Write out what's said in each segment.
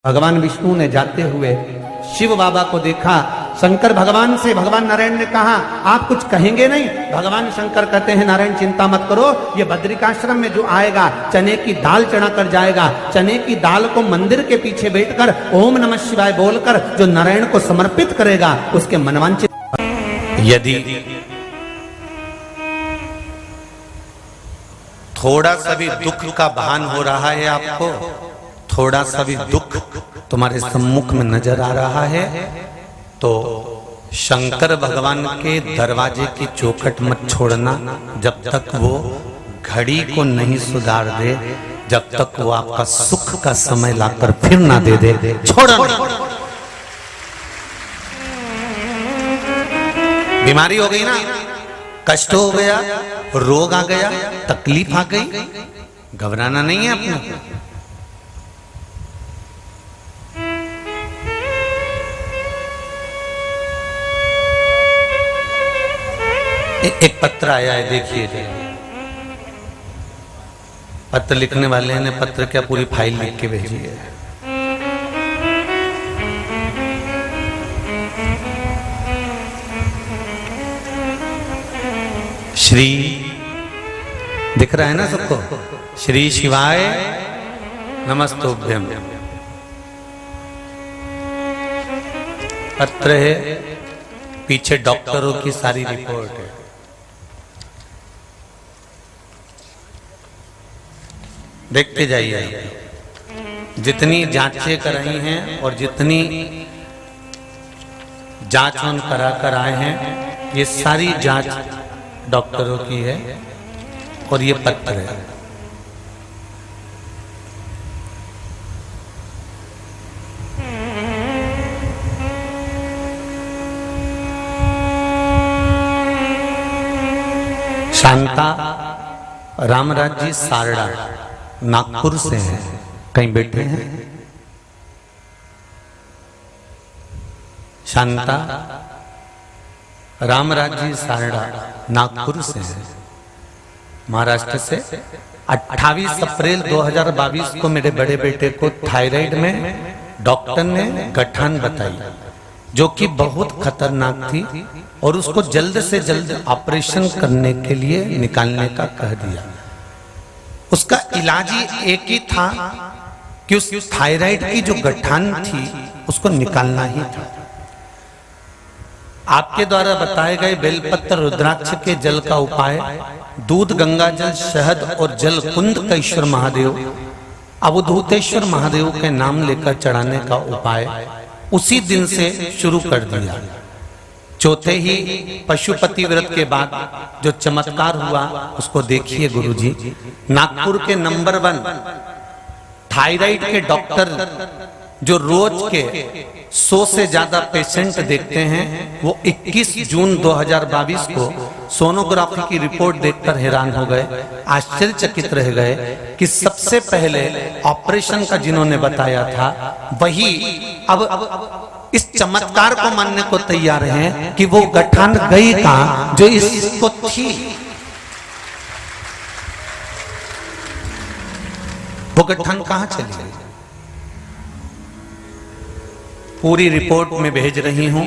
भगवान विष्णु ने जाते हुए शिव बाबा को देखा। शंकर भगवान से, भगवान नारायण ने कहा आप कुछ कहेंगे नहीं? भगवान शंकर कहते हैं नारायण चिंता मत करो, ये बद्रिकाश्रम में जो आएगा चने की दाल चढ़ा कर जाएगा, चने की दाल को मंदिर के पीछे बैठकर ओम नमः शिवाय बोलकर जो नारायण को समर्पित करेगा उसके मनवांचित। यदि थोड़ा सा भी दुख का भान हो रहा है आपको, थोड़ा सा भी दुख तुम्हारे सम्मुख में नजर आ रहा है, तो शंकर भगवान के दरवाजे की चौखट मत छोड़ना जब तक वो घड़ी को नहीं सुधार दे, जब तक वो आपका सुख का समय लाकर फिर ना दे दे। छोड़ो। बीमारी हो गई ना, कष्ट हो गया, रोग आ गया, तकलीफ आ गई, घबराना नहीं है अपने। एक पत्र आया है, देखिए। पत्र लिखने वाले ने पत्र क्या पूरी फाइल लिख के भेजी है। श्री दिख रहा है ना सबको? श्री शिवाय नमस्तुभ्यम पत्र है, पीछे डॉक्टरों की सारी रिपोर्ट है। देखते जाइए, जितनी जांचें कराई हैं और जितनी जांच उन करा कर आए हैं, ये सारी जांच डॉक्टरों की है और ये पत्र है। शांता रामराज जी सारड़ा नागपुर से हैं, कहीं बैठे हैं? शांता रामराज जी सारड़ा नागपुर से हैं, महाराष्ट्र से। 28 अप्रैल 2022 को मेरे बड़े बेटे को थायराइड में डॉक्टर ने गठान बताई, जो कि बहुत खतरनाक थी और उसको जल्द से जल्द ऑपरेशन करने के लिए निकालने का कह दिया। उसका इलाज ही एक ही था कि उस थायराइड की जो गठान थी उसको निकालना ही था। आपके द्वारा बताए गए बेलपत्र रुद्राक्ष के जल का उपाय, दूध, गंगा जल, शहद और जल कुंदकेश्वर महादेव, अवधूतेश्वर महादेव के नाम लेकर चढ़ाने का उपाय उसी दिन से शुरू कर दिया। चौथे ही पशुपति व्रत के बाद जो चमत्कार हुआ उसको देखिए गुरुजी। नागपुर के नंबर 1 थायराइड के डॉक्टर जो रोज के 100 से ज्यादा पेशेंट देखते हैं, वो 21 जून 2022 को सोनोग्राफी की रिपोर्ट देखकर हैरान हो गए, आश्चर्यचकित रह गए कि सबसे पहले ऑपरेशन का जिन्होंने बताया था वही अब इस चमत्कार को मानने को तैयार हैं कि वो गठान गई कहां जो इसको थी। वो गठान कहां चली गई? पूरी रिपोर्ट में भेज रही हूं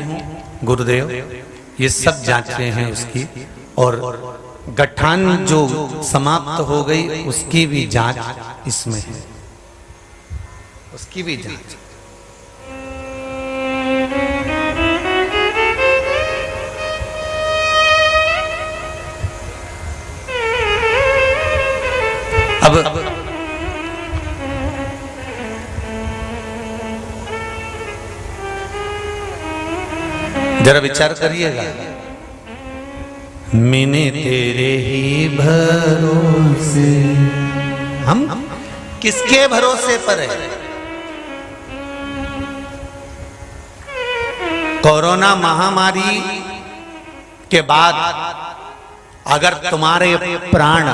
गुरुदेव, ये सब जांचें हैं उसकी, और गठान जो समाप्त हो गई उसकी भी जांच इसमें है, उसकी भी जांच। अब जरा विचार करिएगा, मैंने तेरे ही भरोसे, हम किसके भरोसे पर है? कोरोना महामारी के बाद अगर तुम्हारे प्राण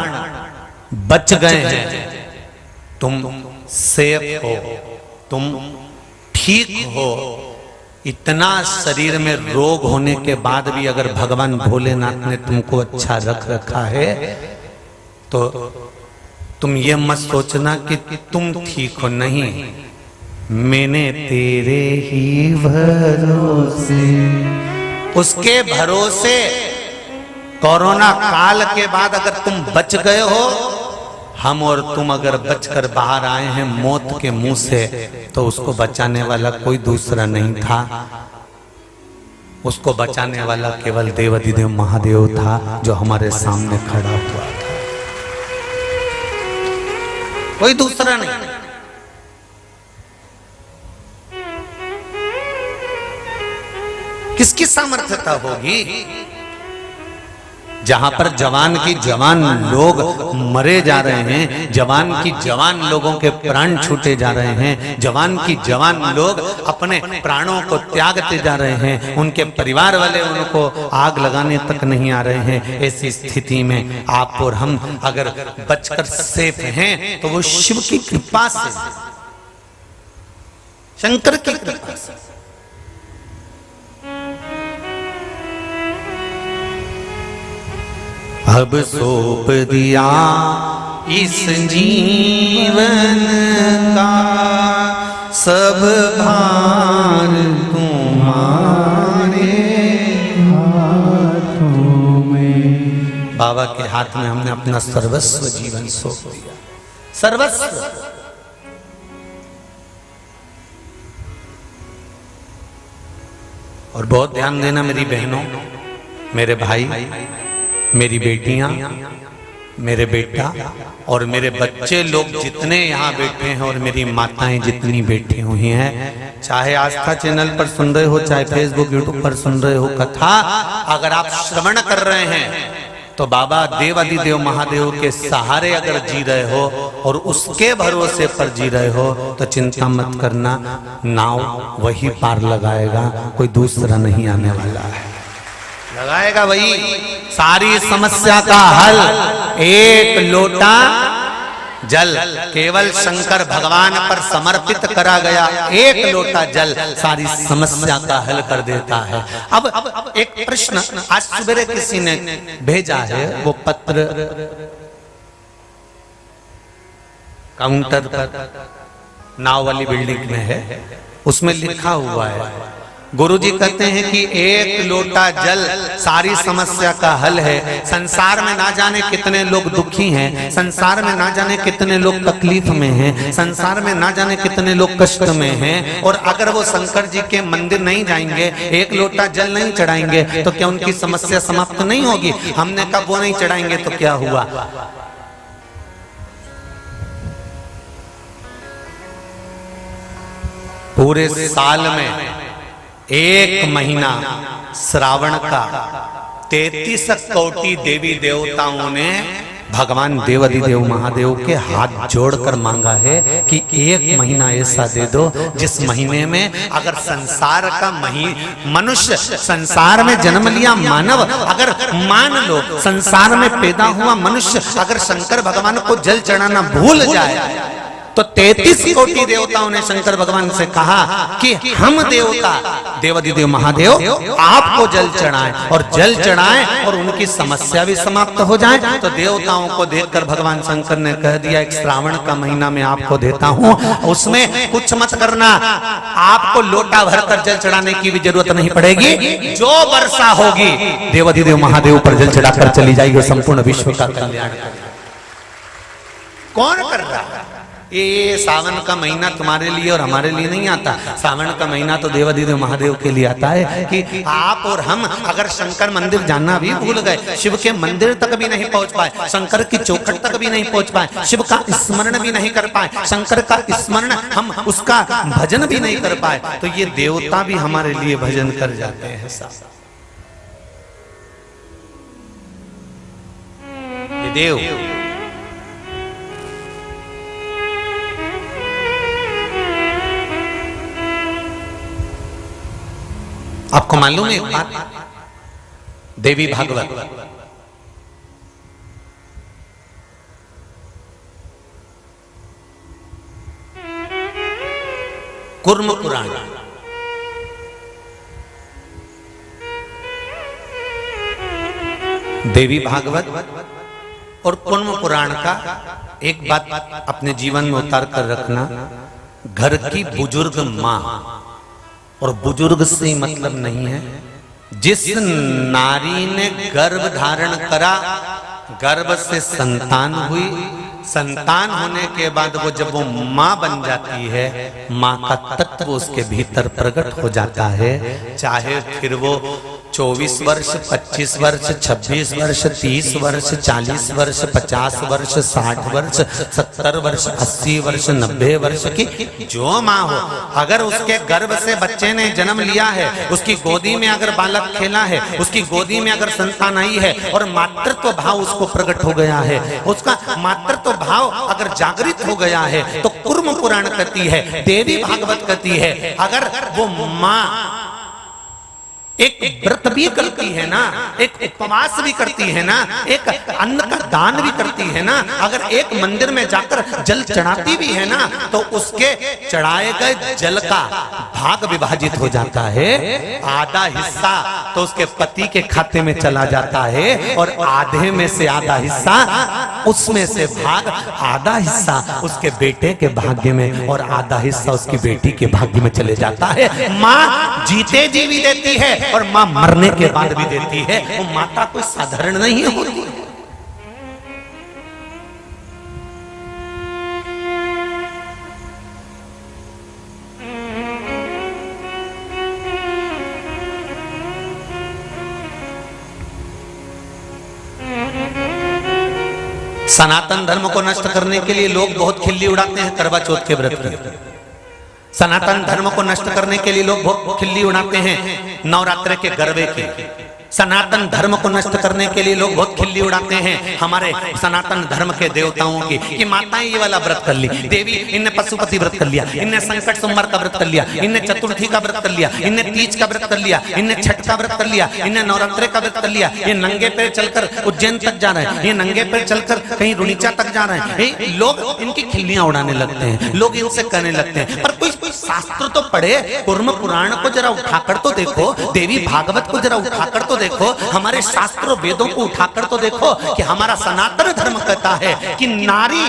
बच गए हैं, तुम सेफ हो, तुम ठीक हो, इतना शरीर में रोग होने के बाद भी अगर भगवान भोलेनाथ ने तुमको अच्छा रख रखा है तो तुम ये मत सोचना कि तुम ठीक हो, नहीं, मैंने तेरे ही भरोसे, उसके भरोसे कोरोना काल के बाद अगर तुम बच गए हो, हम और तुम अगर बचकर बाहर आए हैं मौत के मुंह से, तो उसको बचाने वाला कोई दूसरा नहीं था। उसको बचाने वाला केवल देवाधिदेव महादेव था, जो हमारे सामने खड़ा हुआ था, कोई दूसरा नहीं। किसकी सामर्थ्यता होगी? जहां पर जवान की जवान लोग मरे जा रहे हैं, जवान की जवान लोगों के प्राण छूटे जा रहे हैं, जवान की जवान लोग अपने प्राणों को त्यागते जा रहे हैं, उनके परिवार वाले उनको आग लगाने तक नहीं आ रहे हैं। ऐसी स्थिति में आप और हम अगर बचकर सेफ हैं तो वो शिव की कृपा से, शंकर की कृपा से। अब सौंप दिया इस जीवन का सब भार तुम्हारे हाथों में। बाबा के हाथ में हमने अपना सर्वस्व जीवन सौंप दिया, सर्वस्व। और बहुत ध्यान देना मेरी बहनों, मेरे भाई, मेरी बेटियां, मेरे बेटा और मेरे बच्चे लोग जितने यहाँ बैठे हैं, और मेरी माताएं जितनी बैठी हुई हैं, चाहे आस्था चैनल पर सुन रहे हो, चाहे फेसबुक यूट्यूब पर सुन रहे हो कथा, अगर आप श्रवण कर रहे हैं तो बाबा देवाधिदेव महादेव के सहारे अगर जी रहे हो और उसके भरोसे पर जी रहे हो, तो चिंता मत करना, नाव वही पार लगाएगा, कोई दूसरा नहीं आने वाला है, लगाएगा वही। सारी समस्या का हल एक लोटा जल, केवल शंकर भगवान पर समर्पित करा गया एक लोटा जल सारी समस्या का हल कर देता है। अब एक प्रश्न आज सुबह किसी ने भेजा है, वो पत्र काउंटर पर नाव वाली बिल्डिंग में है, उसमें लिखा हुआ है, गुरुजी कहते हैं कि एक लोटा जल सारी समस्या का हल है। संसार में ना जाने कितने लोग दुखी हैं, संसार में ना जाने कितने लोग तकलीफ में हैं, संसार में ना जाने कितने लोग कष्ट में हैं, और अगर वो शंकर जी के मंदिर नहीं जाएंगे, एक लोटा जल नहीं चढ़ाएंगे, तो क्या उनकी समस्या समाप्त नहीं होगी? हमने कहा वो नहीं चढ़ाएंगे तो क्या हुआ? पूरे साल में एक महीना श्रावण का 33 कोटि देवी देवताओं ने भगवान देवाधिदेव महादेव के हाथ जोड़कर मांगा है कि एक महीना ऐसा दे दो जिस महीने में अगर संसार का मनुष्य, संसार में जन्म लिया मानव, अगर मान लो संसार में पैदा हुआ मनुष्य अगर शंकर भगवान को जल चढ़ाना भूल जाए, तो 33 कोटि देवताओं ने शंकर भगवान से कहा कि हम देवता देवाधिदेव महादेव आपको जल चढ़ाएं, और जल चढ़ाएं और उनकी समस्या भी समाप्त हो जाए। तो देवताओं को देखकर भगवान शंकर ने कह दिया, एक श्रावण का महीना मैं आपको देता हूं, उसमें कुछ मत करना, आपको लोटा भरकर जल चढ़ाने की भी जरूरत नहीं पड़ेगी, जो वर्षा होगी देवाधिदेव महादेव पर जल चढ़ाकर चली जाएगी, संपूर्ण विश्व का कल्याण। कौन कर रहा है ये? सावन का महीना तुम्हारे लिए और हमारे लिए नहीं आता, सावन का महीना तो देवाधिदेव महादेव के लिए आता है कि आप और हम अगर शंकर मंदिर जाना भी भूल गए, शिव के मंदिर तक भी नहीं पहुंच पाए, शंकर की चौखट तक भी नहीं पहुंच पाए, शिव का स्मरण भी नहीं कर पाए, शंकर का स्मरण हम उसका भजन भी नहीं कर पाए, तो ये देवता भी हमारे लिए भजन कर जाते हैं। ये देव आपको मालूम है एक बात, देवी भागवत कूर्म पुराण, देवी भागवत और कूर्म पुराण का एक बात अपने जीवन में उतार कर रखना, घर की बुजुर्ग माँ, और बुजुर्ग से मतलब नहीं है जिस नारी ने गर्भ धारण करा, गर्भ से संतान हुई, संतान होने के बाद वो जब वो माँ बन जाती है, माँ का तत्व उसके भीतर प्रकट हो जाता है। चाहे फिर वो 24 वर्ष, 25 वर्ष, 26 वर्ष, 30 वर्ष, 40 वर्ष, 50 वर्ष, 60 वर्ष, 70 वर्ष, 80 वर्ष, 90 वर्ष की जो माँ हो, अगर उसके गर्भ से बच्चे ने जन्म लिया है, उसकी गोदी में अगर बालक खेला है, उसकी गोदी में अगर संतान आई है और मातृत्व भाव उसको प्रकट हो गया है, उसका मातृत्व भाव अगर जागृत हो गया है, तो कुर्म पुराण कहती है, देवी भागवत कहती है, अगर वो माँ एक व्रत भी करती है ना, एक उपवास भी करती है ना, एक अन्न का दान भी करती है ना, अगर एक मंदिर में जाकर जल चढ़ाती भी है ना, तो उसके चढ़ाए गए जल का भाग विभाजित हो जाता है। आधा हिस्सा तो उसके पति के खाते में चला जाता है, और आधे में से आधा हिस्सा, उसमें से भाग आधा हिस्सा उसके बेटे के भाग्य में और आधा हिस्सा उसकी बेटी के भाग्य में चले जाता है। माँ जीते जी भी देती है और माँ मरने के बाद भी देती है। वो माता कोई साधारण नहीं होती। सनातन धर्म को नष्ट करने के लिए लोग बहुत खिल्ली उड़ाते हैं करवा चौथ के व्रत की। सनातन धर्म को नष्ट करने के लिए लोग बहुत खिल्ली उड़ाते हैं नवरात्र के गरबे की। सनातन धर्म को नष्ट करने के लिए लोग बहुत खिल्ली उड़ाते हैं हमारे सनातन धर्म के देवताओं की, कि माताएं ये वाला व्रत कर ली, देवी इनने पशुपति व्रत कर लिया, इनने संकट सोमवार का व्रत कर लिया, इनने चतुर्थी का व्रत कर लिया, इनने तीज का व्रत कर लिया, इनने छठ का व्रत कर लिया, इनने नवरात्रे का व्रत कर लिया, ये नंगे पैर चलकर उज्जैन तक जा रहे हैं, ये नंगे पैर चलकर कहीं रुणीचा तक जा रहे हैं। लोग इनकी खिल्लियां उड़ाने लगते हैं, लोग इनसे कहने लगते हैं। पर कोई शास्त्र तो पढ़े, कुर्म पुराण को जरा उठाकर तो देखो, देवी भागवत को जरा उठाकर तो देखो, हमारे शास्त्रों वेदों को उठाकर तो देखो कि हमारा सनातन धर्म कहता है कि नारी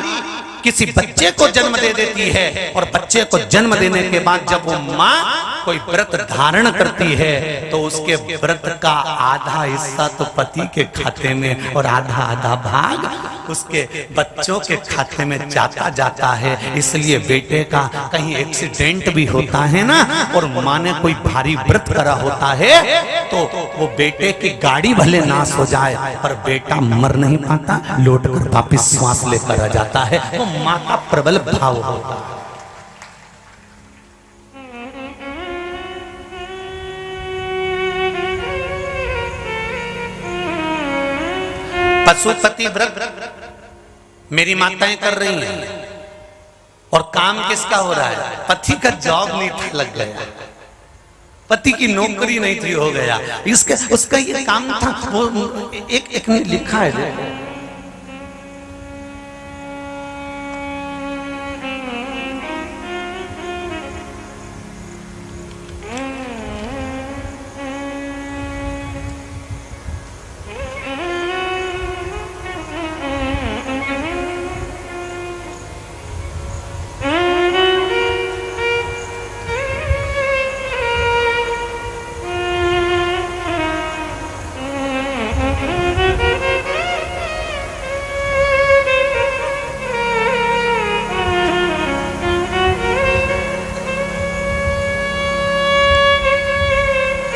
किसी बच्चे को जन्म दे देती है, और बच्चे को जन्म देने के बाद जब वो माँ कोई व्रत धारण करती है तो उसके व्रत का आधा हिस्सा तो पति के खाते में और आधा आधा भाग उसके बच्चों के खाते में जाता है। इसलिए बेटे का कहीं एक्सीडेंट भी होता है ना, और माँ ने कोई भारी व्रत करा होता है, तो वो बेटे की गाड़ी भले नाश हो जाए पर बेटा मर नहीं पाता, लौट कर वापिस श्वास लेकर आ जाता है। वो माँ का प्रबल भाव होता है। पशुपति व्रत मेरी माताएं कर रही हैं, और काम किसका हो रहा है? पति का जॉब नहीं था, लग गया, पति की नौकरी नहीं थी, हो गया इसका उसका ये काम था। वो एक ने लिखा है,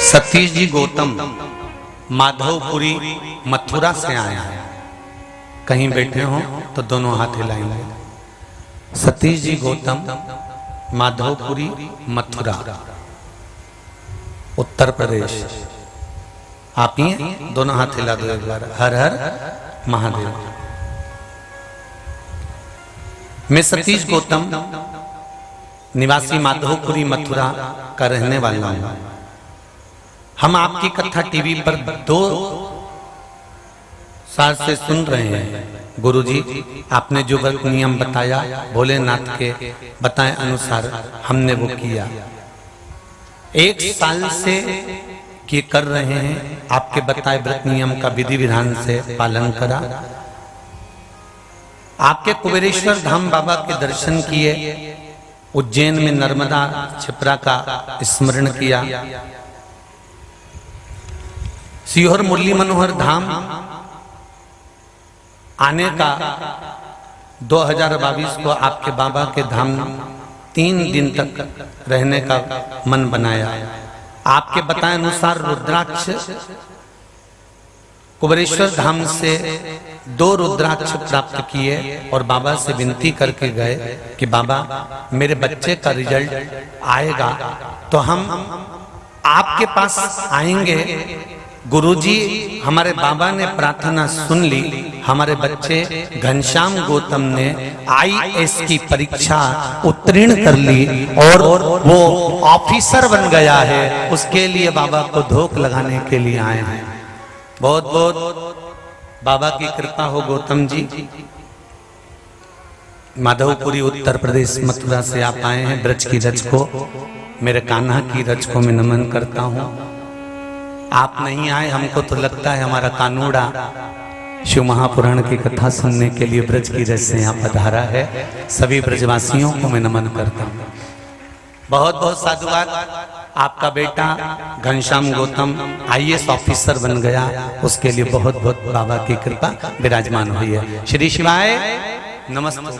सतीश जी गौतम माधवपुरी मथुरा से आए हैं। कहीं बैठे हो तो दोनों हाथ हिलाएंगे। सतीश जी गौतम माधवपुरी मथुरा उत्तर प्रदेश। आप ही हैं? दोनों हाथ हिला दो एक बार। हर हर महादेव। मैं सतीश गौतम निवासी माधवपुरी मथुरा का रहने वाला हूं। हम आपकी कथा टीवी पर 2 साल से सुन रहे हैं। गुरुजी आपने जो व्रत नियम बताया भोलेनाथ के बताए अनुसार हमने वो किया। 1 साल से ये कर रहे हैं, आपके बताए व्रत नियम का विधि विधान से पालन करा। आपके कुबेरेश्वर धाम बाबा के दर्शन किए, उज्जैन में नर्मदा क्षिप्रा का स्मरण किया, सीहोर मुरली मनोहर धाम आने का 2022 को आपके बाबा के धाम 3 दिन तक रहने का मन बनाया। आपके बताए अनुसार रुद्राक्ष कुबेरेश्वर धाम से 2 रुद्राक्ष प्राप्त किए और बाबा से विनती करके गए कि बाबा मेरे बच्चे का रिजल्ट आएगा तो हम आपके पास आएंगे। गुरुजी हमारे बाबा ने प्रार्थना सुन ली, हमारे बच्चे घनश्याम गौतम ने IAS की परीक्षा उत्तीर्ण कर ली और वो ऑफिसर बन गया है। उसके लिए बाबा को धोख लगाने के लिए आए हैं। बहुत बहुत बाबा की कृपा हो गौतम जी। माधवपुरी उत्तर प्रदेश मथुरा से आप आए हैं। ब्रज की रज को, मेरे कान्हा की रज को मैं नमन करता हूँ। आप नहीं आए, हमको तो लगता है हमारा कानूड़ा शिव महापुराण की कथा सुनने के लिए ब्रज की रज से यहाँ पधारा है। सभी ब्रजवासियों को मैं नमन करता हूँ। बहुत बहुत साधुवाद। आपका बेटा घनश्याम गौतम IAS ऑफिसर बन गया, उसके लिए बहुत बहुत बाबा की कृपा विराजमान हुई है। श्री शिवाय नमस्ते।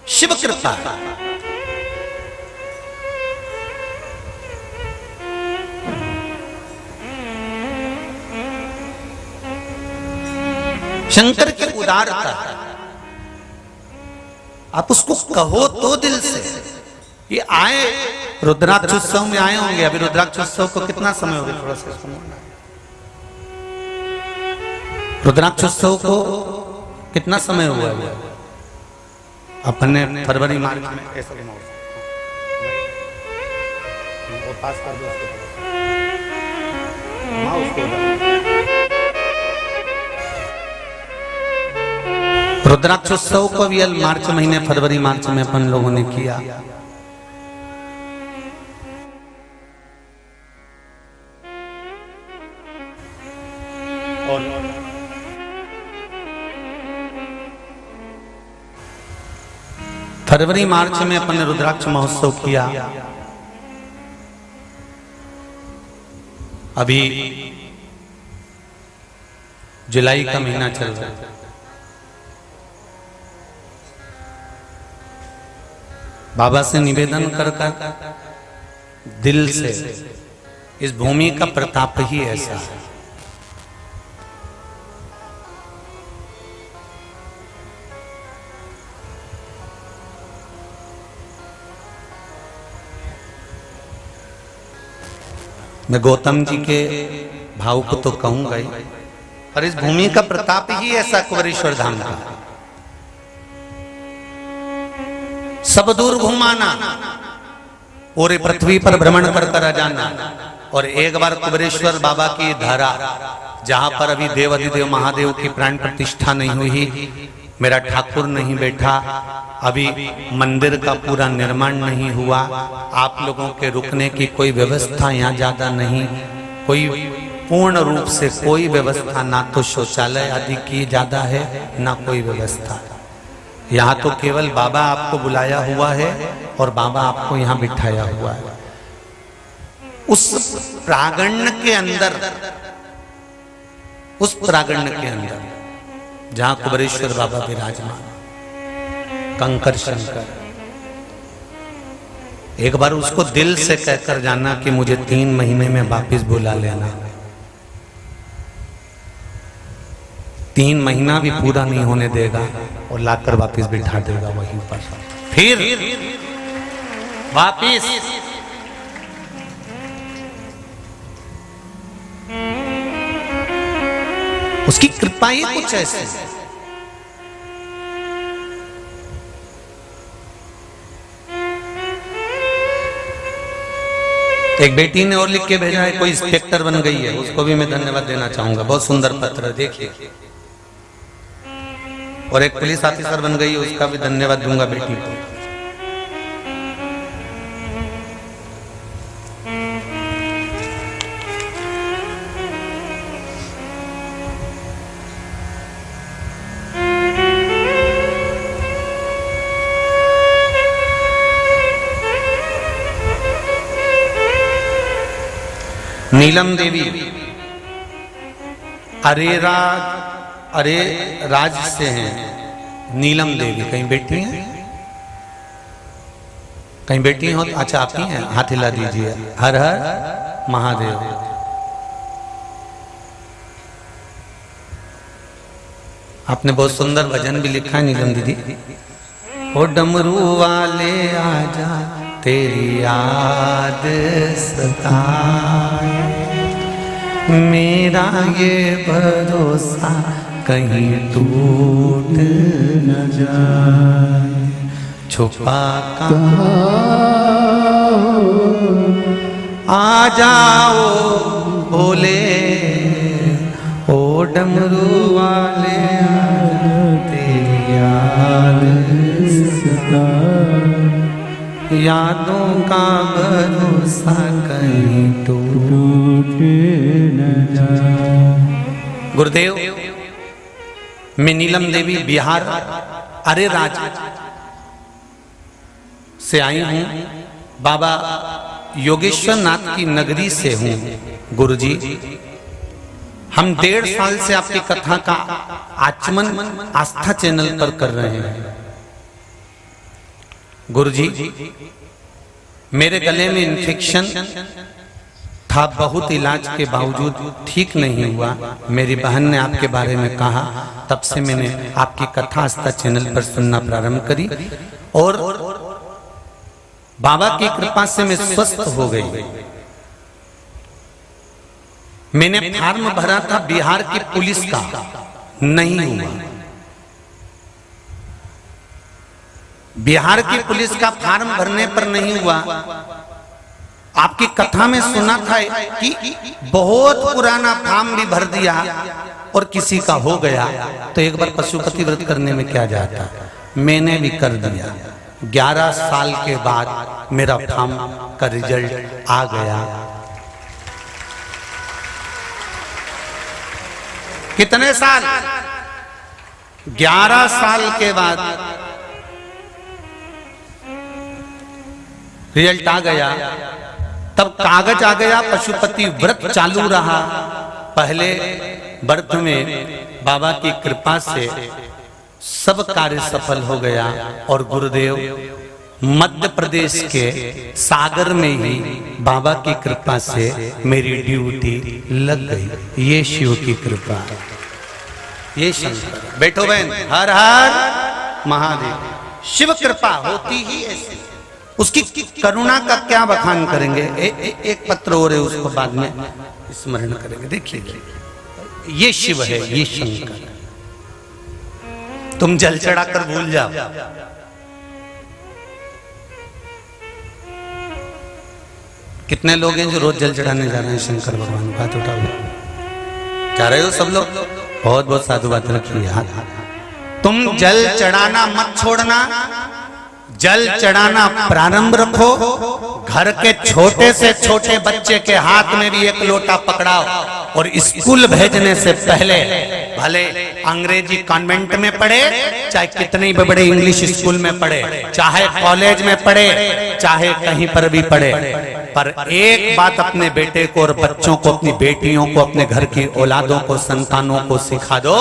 शिव कृपा। शंकर की उदारता, आप उसको कहो तो दिल से। ये आए रुद्राक्ष उत्सव में आए होंगे। अभी रुद्राक्ष उत्सव को कितना समय हो गया? थोड़ा सा रुद्राक्ष उत्सव को कितना समय हुआ है? अपने फरवरी मार्च में ऐसा पास कर दो रुद्राक्ष उत्सव को भी मार्च महीने फरवरी मार्च में अपन लोगों ने किया। और फरवरी मार्च में अपन ने रुद्राक्ष महोत्सव किया। अभी जुलाई का महीना चल रहा है। बाबा से निवेदन कर दिल से, इस भूमि का प्रताप ही ऐसा है। मैं गौतम जी के भाव को तो कहूंगा ही, पर इस भूमि का प्रताप ही ऐसा कुबेरेश्वर धाम का। सब दूर घुमाना पूरे पृथ्वी पर भ्रमण कर कर जाना। और एक बार कुबेरेश्वर बाबा की धारा, जहां पर अभी देवाधिदेव महादेव की प्राण प्रतिष्ठा नहीं हुई, मेरा ठाकुर नहीं बैठा, अभी मंदिर का पूरा निर्माण नहीं हुआ, आप लोगों के रुकने की कोई व्यवस्था यहाँ ज्यादा नहीं, कोई पूर्ण रूप से कोई व्यवस्था, ना तो शौचालय आदि की ज्यादा है, ना कोई व्यवस्था। यहाँ तो केवल बाबा आपको बुलाया हुआ है और बाबा आपको यहाँ बिठाया हुआ है। उस प्रांगण के अंदर, उस प्रांगण के अंदर जहां कुबेरेश्वर बाबा विराजमान, कंकर शंकर, एक बार उसको दिल से कहकर जाना कि मुझे 3 महीने में वापिस बुला लेना। 3 महीना भी पूरा नहीं होने देगा और लाकर वापिस बिठा देगा वहीं पर। फिर वापिस उसकी कृपा ही कुछ ऐसी। एक बेटी ने और लिख के भेजा है, कोई इंस्पेक्टर बन गई है, उसको भी मैं धन्यवाद देना चाहूंगा। बहुत सुंदर पत्र, देखिए। और एक पुलिस ऑफिसर बन गई है, उसका भी धन्यवाद दूंगा बेटी को। नीलम देवी अरे राज से हैं। नीलम देवी कहीं बेटी हैं? कहीं बेटी हो? अच्छा आप ही हैं, हाथ हिला दीजिए। हर हर महादेव। आपने बहुत सुंदर भजन भी लिखा है नीलम दीदी। ओ डमरू वाले आजा तेरी याद सताए, मेरा ये भरोसा कहीं टूट न जाए। छुपा कहाँ आ जाओ बोले, ओ डमरू वाले तेरी याद सताए, यादों का भरोसा कहीं टूट न जाए। गुरुदेव, मैं नीलम देवी बिहार अरे राज से आई हूं। बाबा योगेश्वर नाथ की नगरी से हूं। गुरुजी, हम 1.5 साल से आपकी कथा का आचमन आस्था चैनल पर कर रहे हैं। गुरुजी, मेरे गले में इन्फेक्शन था, बहुत इलाज के बावजूद ठीक नहीं हुआ। मेरी बहन ने आपके बारे में कहा, तब से मैंने आपकी कथा आस्था चैनल पर सुनना प्रारंभ करी और बाबा की कृपा से मैं स्वस्थ हो गई। मैंने फार्म भरा था बिहार की पुलिस का, नहीं हुआ। बिहार की पुलिस का फार्म भरने पर नहीं हुआ। आपकी कथा में सुना था कि बहुत पुराना फार्म भी भर दिया और किसी का हो गया, तो एक बार पशुपति व्रत करने में क्या जाता। मैंने भी कर दिया। 11 साल के बाद मेरा फार्म का रिजल्ट आ गया। कितने साल? 11 साल के बाद रिजल्ट आ गया। तब कागज आ गया, पशुपति व्रत चालू रहा। पहले व्रत में बाबा की कृपा से सब कार्य सफल हो गया और गुरुदेव मध्य प्रदेश के सागर में ही बाबा की कृपा से मेरी ड्यूटी लग गई। ये शिव की कृपा, ये शंकर। बैठो बहन, हर हर महादेव। शिव कृपा होती ही ऐसी, उसकी करुणा का क्या बखान करेंगे। एक पत्र और है, उसको बाद में स्मरण करेंगे। देखिए, ये शिव है, ये शंकर। तुम जल चढ़ाकर भूल जाओ। कितने लोग हैं जो रोज जल चढ़ाने जा रहे हैं शंकर भगवान को? हाथ उठाओ। जा रहे हो सब लोग? बहुत बहुत साधु बात रखिए हाथ। तुम जल चढ़ाना मत छोड़ना, जल चढ़ाना प्रारंभ रखो। घर के छोटे से छोटे बच्चे के हाथ में भी एक लोटा पकड़ाओ और स्कूल भेजने से पहले, भले अंग्रेजी कॉन्वेंट में पढ़े, चाहे कितने भी बड़े इंग्लिश स्कूल में पढ़े, चाहे कॉलेज में पढ़े, चाहे कहीं पर भी पढ़े, पर एक बात अपने बेटे को और बच्चों को, अपनी बेटियों को, अपने घर की औलादों को, संतानों को सिखा दो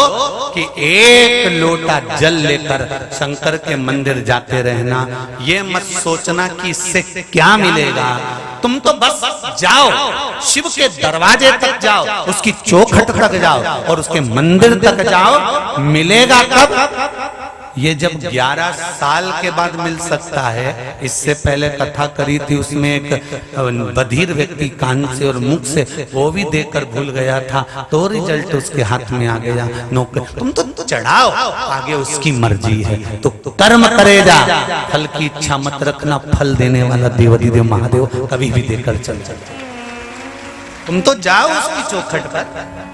कि एक लोटा जल लेकर शंकर के मंदिर जाते रहना। ये मत सोचना कि इससे क्या मिलेगा। तुम तो बस जाओ, शिव के दरवाजे तक जाओ, उसकी चौखट तक जाओ और उसके मंदिर तक जाओ। मिलेगा कब? ये जब 11 साल के बाद मिल सकता है। इससे पहले कथा करी थी, उसमें एक बधिर व्यक्ति कान से और मुख से वो भी देकर भूल गया था, तो रिजल्ट उसके हाथ में आ गया। नौकर तुम तो चढ़ाओ, आगे उसकी मर्जी है। तो कर्म करे जा, फल की इच्छा मत रखना। फल देने वाला देवाधिदेव महादेव कभी भी देकर चल। तुम तो जाओ उसकी चौखट पर।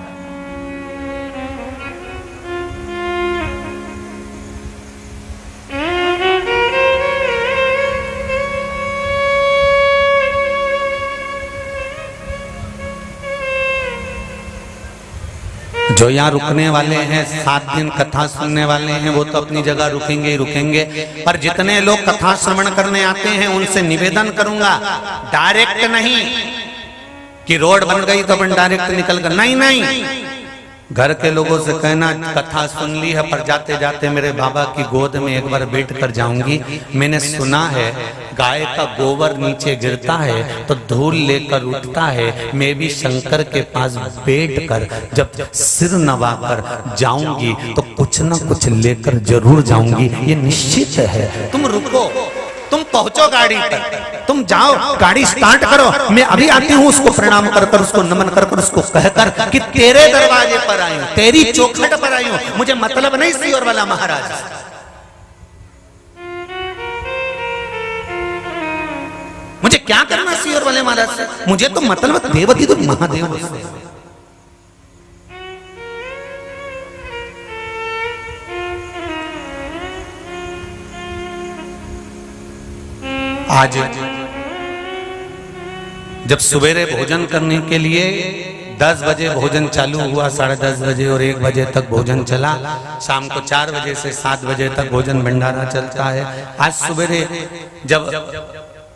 जो यहाँ रुकने वाले हैं, 7 दिन कथा सुनने वाले हैं, वो तो अपनी जगह रुकेंगे ही रुकेंगे। पर जितने लोग कथा श्रवण करने आते हैं, उनसे निवेदन करूंगा, डायरेक्ट नहीं, कि रोड बन गई तो अपन डायरेक्ट निकल कर, नहीं नहीं, घर के लोगों से कहना कथा सुन ली है पर जाते जाते मेरे बाबा की गोद में एक बार बैठ कर जाऊंगी। मैंने सुना है गाय का गोबर नीचे गिरता है तो धूल लेकर उठता है, मैं भी शंकर के पास बैठ कर जब सिर नवाकर जाऊंगी तो कुछ ना कुछ लेकर जरूर जाऊंगी, ये निश्चित है। तुम रुको, तुम पहुंचो गाड़ी पर, तुम जाओ, गाड़ी स्टार्ट करो, मैं अभी आती हूँ। उसको प्रणाम कर कर, उसको नमन कर कर, उसको कहकर कि तेरे दरवाजे पर आई हूँ, तेरी चौखट पर आई हूँ, मुझे मतलब नहीं सीहोर वाला महाराज। मुझे क्या करना सीहोर वाले महाराज से, मुझे तो मतलब देवती तो महादेव से। आज जब सवेरे भोजन करने के लिए 10 बजे भोजन चालू हुआ, 10:30 बजे और 1 बजे तक भोजन चला, शाम को 4 बजे से 7 बजे तक भोजन भंडारा चलता है। आज सवेरे जब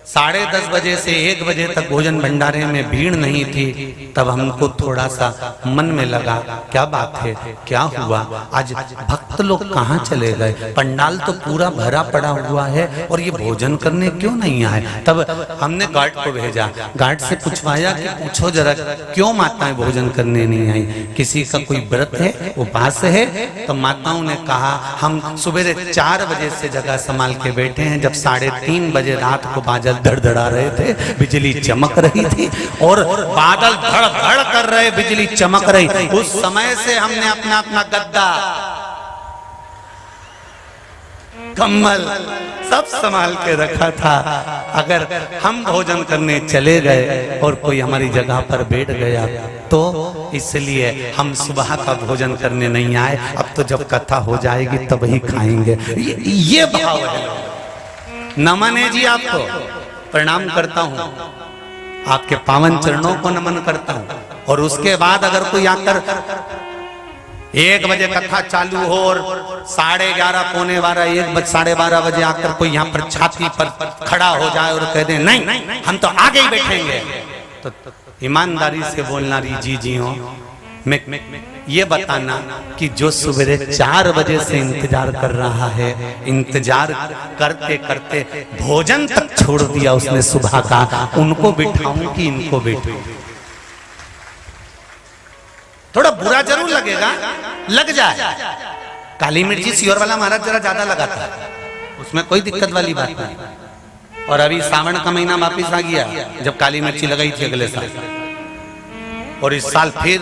10:30 बजे से 1 बजे तक भोजन भंडारे में भीड़ नहीं थी, तब हमको थोड़ा सा मन में लगा क्या बात है, क्या हुआ, आज भक्त लोग कहाँ चले गए, पंडाल तो पूरा भरा पड़ा हुआ है और ये भोजन करने क्यों नहीं आए। तब हमने गार्ड को भेजा, गार्ड से पूछवाया कि पूछो जरा क्यों माताएं भोजन करने नहीं आई, किसी का कोई व्रत है, उपास है। तो माताओं ने कहा हम सवेरे 4 बजे से जगह संभाल के बैठे हैं, जब 3:30 बजे रात को बादल धड़धड़ा रहे थे, बिजली चमक रही थी और बादल धड़ धड़ कर रहे, बिजली चमक रही, उस समय से हमने अपना अपना गद्दा, कम्बल सब संभाल के रखा था। अगर हम भोजन करने चले गए और कोई हमारी जगह पर बैठ गया तो इसलिए हम सुबह का भोजन करने नहीं आए, अब तो जब कथा हो जाएगी तब ही खाएंगे। ये भाव है। नमन है जी, आपको प्रणाम करता हूं, आपके पावन चरणों को नमन करता हूं। और उसके बाद अगर कोई आकर 1 बजे कथा चालू हो और 11:30 पौने 12 1 बजे 12:30 बजे आकर कोई यहाँ पर छाती पर खड़ा हो जाए और कह दे नहीं हम तो आगे ही बैठेंगे, तो ईमानदारी से बोलना जी जी हो, मैं ये बताना कि जो सवेरे 4 बजे से इंतजार कर रहा है, इंतजार करते करते भोजन तक छोड़ दिया उसने सुबह का, उनको बिठाऊं कि इनको बिठाऊं। थोड़ा बुरा जरूर लगेगा, लग जाए। काली मिर्ची सीहोर वाला महाराज जरा ज्यादा लगा था, उसमें कोई दिक्कत वाली बात नहीं। और अभी सावन का महीना वापिस आ गया, जब काली मिर्ची लगाई थी अगले साल, और इस साल फिर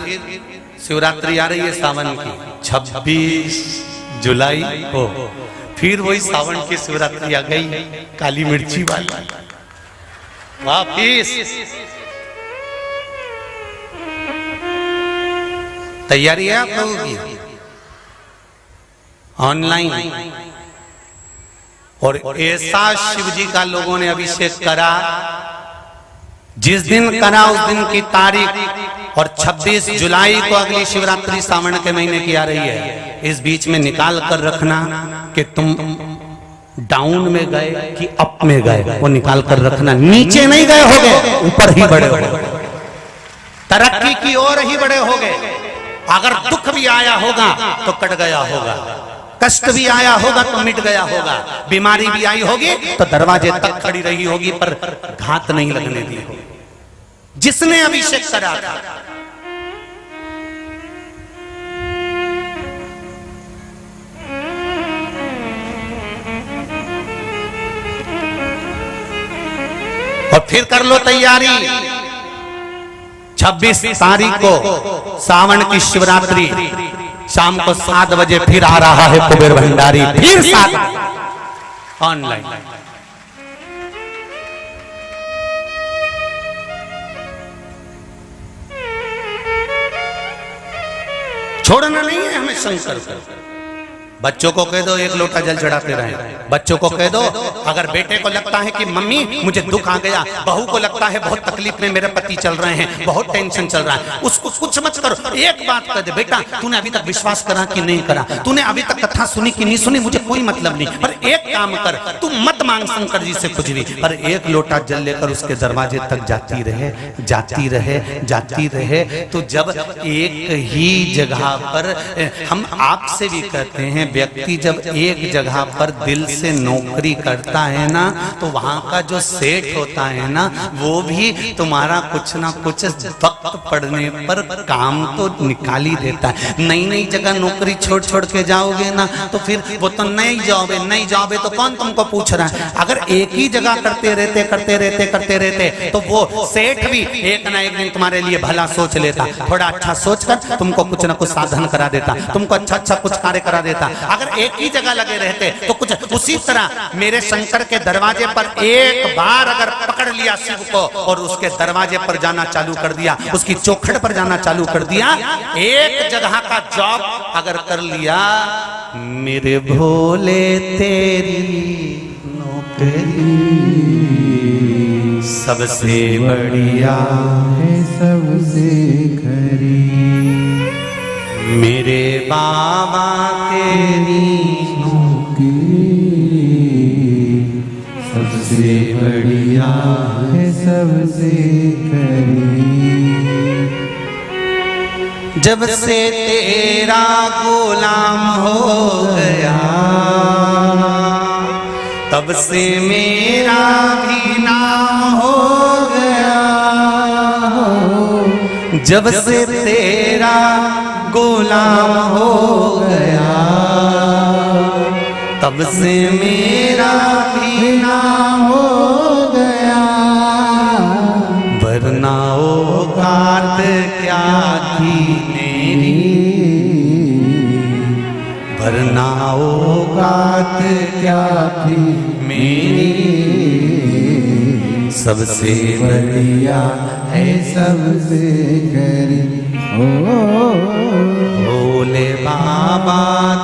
शिवरात्रि आ रही है सावन की 26 जुलाई को, फिर वही सावन की शिवरात्रि आ गई काली मिर्ची वाली वापिस। तैयारी है आप लोगों की ऑनलाइन, और ऐसा शिव जी का लोगों ने अभिषेक करा, जिस दिन करा उस दिन की तारीख, और 26 जुलाई को अगली शिवरात्रि सावन के महीने की आ रही है। इस बीच में निकाल कर रखना कि तुम डाउन में गए कि अप में गए, वो निकाल कर रखना। नीचे नहीं गए होगे, ऊपर ही बड़े हो गए, तरक्की की ओर ही बड़े हो गए। अगर दुख भी आया होगा तो कट गया होगा, कष्ट भी आया होगा तो मिट गया होगा, बीमारी भी आई होगी तो दरवाजे तक खड़ी रही होगी पर घात नहीं लगने दी होगी। जिसने अभिषेक करा था, और फिर कर लो तैयारी, 26 तारीख को सावन की शिवरात्रि शाम को 7 बजे फिर आ रहा है कुबेर भंडारी, फिर 7 ऑनलाइन। छोड़ना नहीं है हमें शंकर को। बच्चों को कह दो 1 लोटा जल चढ़ाते रहे, बच्चों को कह दो। अगर बेटे को लगता है कि मम्मी मुझे दुख आ गया, बहू को लगता है बहुत तकलीफ में मेरे पति चल रहे हैं, बहुत टेंशन चल रहा है, उसको कुछ मत करो, एक बात कह दे, बेटा तूने अभी तक विश्वास करा कि नहीं करा, तूने अभी तक कथा सुनी कि नहीं सुनी, मुझे कोई मतलब नहीं, पर एक काम कर, तू मत मांग शंकर जी से कुछ भी, पर एक लोटा जल लेकर उसके दरवाजे तक जाती रहे, जाती रहे, जाती रहे। तो जब एक ही जगह पर, हम आपसे भी कहते हैं, व्यक्ति जब एक जगह पर दिल से नौकरी करता है ना, तो वहां का जो सेठ होता है ना, वो भी तुम्हारा कुछ ना कुछ वक्त पड़ने पर काम तो निकाल ही देता है। नई नई जगह नौकरी छोड़ छोड़ के जाओगे ना, तो फिर वो तो नहीं जाओगे, नहीं जाओगे तो कौन तुमको पूछ रहा है। अगर एक ही जगह करते रहते करते रहते करते रहते, तो वो सेठ भी एक ना एक दिन तुम्हारे लिए भला सोच लेता, थोड़ा अच्छा सोचकर तुमको कुछ ना कुछ साधन करा देता, तुमको अच्छा अच्छा कुछ कार्य करा देता। अगर एक ही जगह लगे रहते तो कुछ उसी तरह मेरे शंकर के दरवाजे पर एक बार अगर पकड़ लिया शिव को और उसके दरवाजे पर जाना चालू कर दिया, उसकी चौखट पर जाना चालू कर दिया, एक जगह का जॉब अगर कर लिया, मेरे भोले तेरी नौकरी सबसे बढ़िया है, सबसे खरी। मेरे बाबा तेरी नौकरी सबसे बढ़िया है, सबसे खरी। जब से तेरा गुलाम हो गया, तब से मेरा भी नाम हो गया। जब से तेरा गुलाम हो गया, तब से मेरा भी नाम हो गया। वरना औकात क्या थी मेरी, वरना औकात क्या थी मेरी, सबसे बढ़िया है, सबसे खरी। भोले बाबा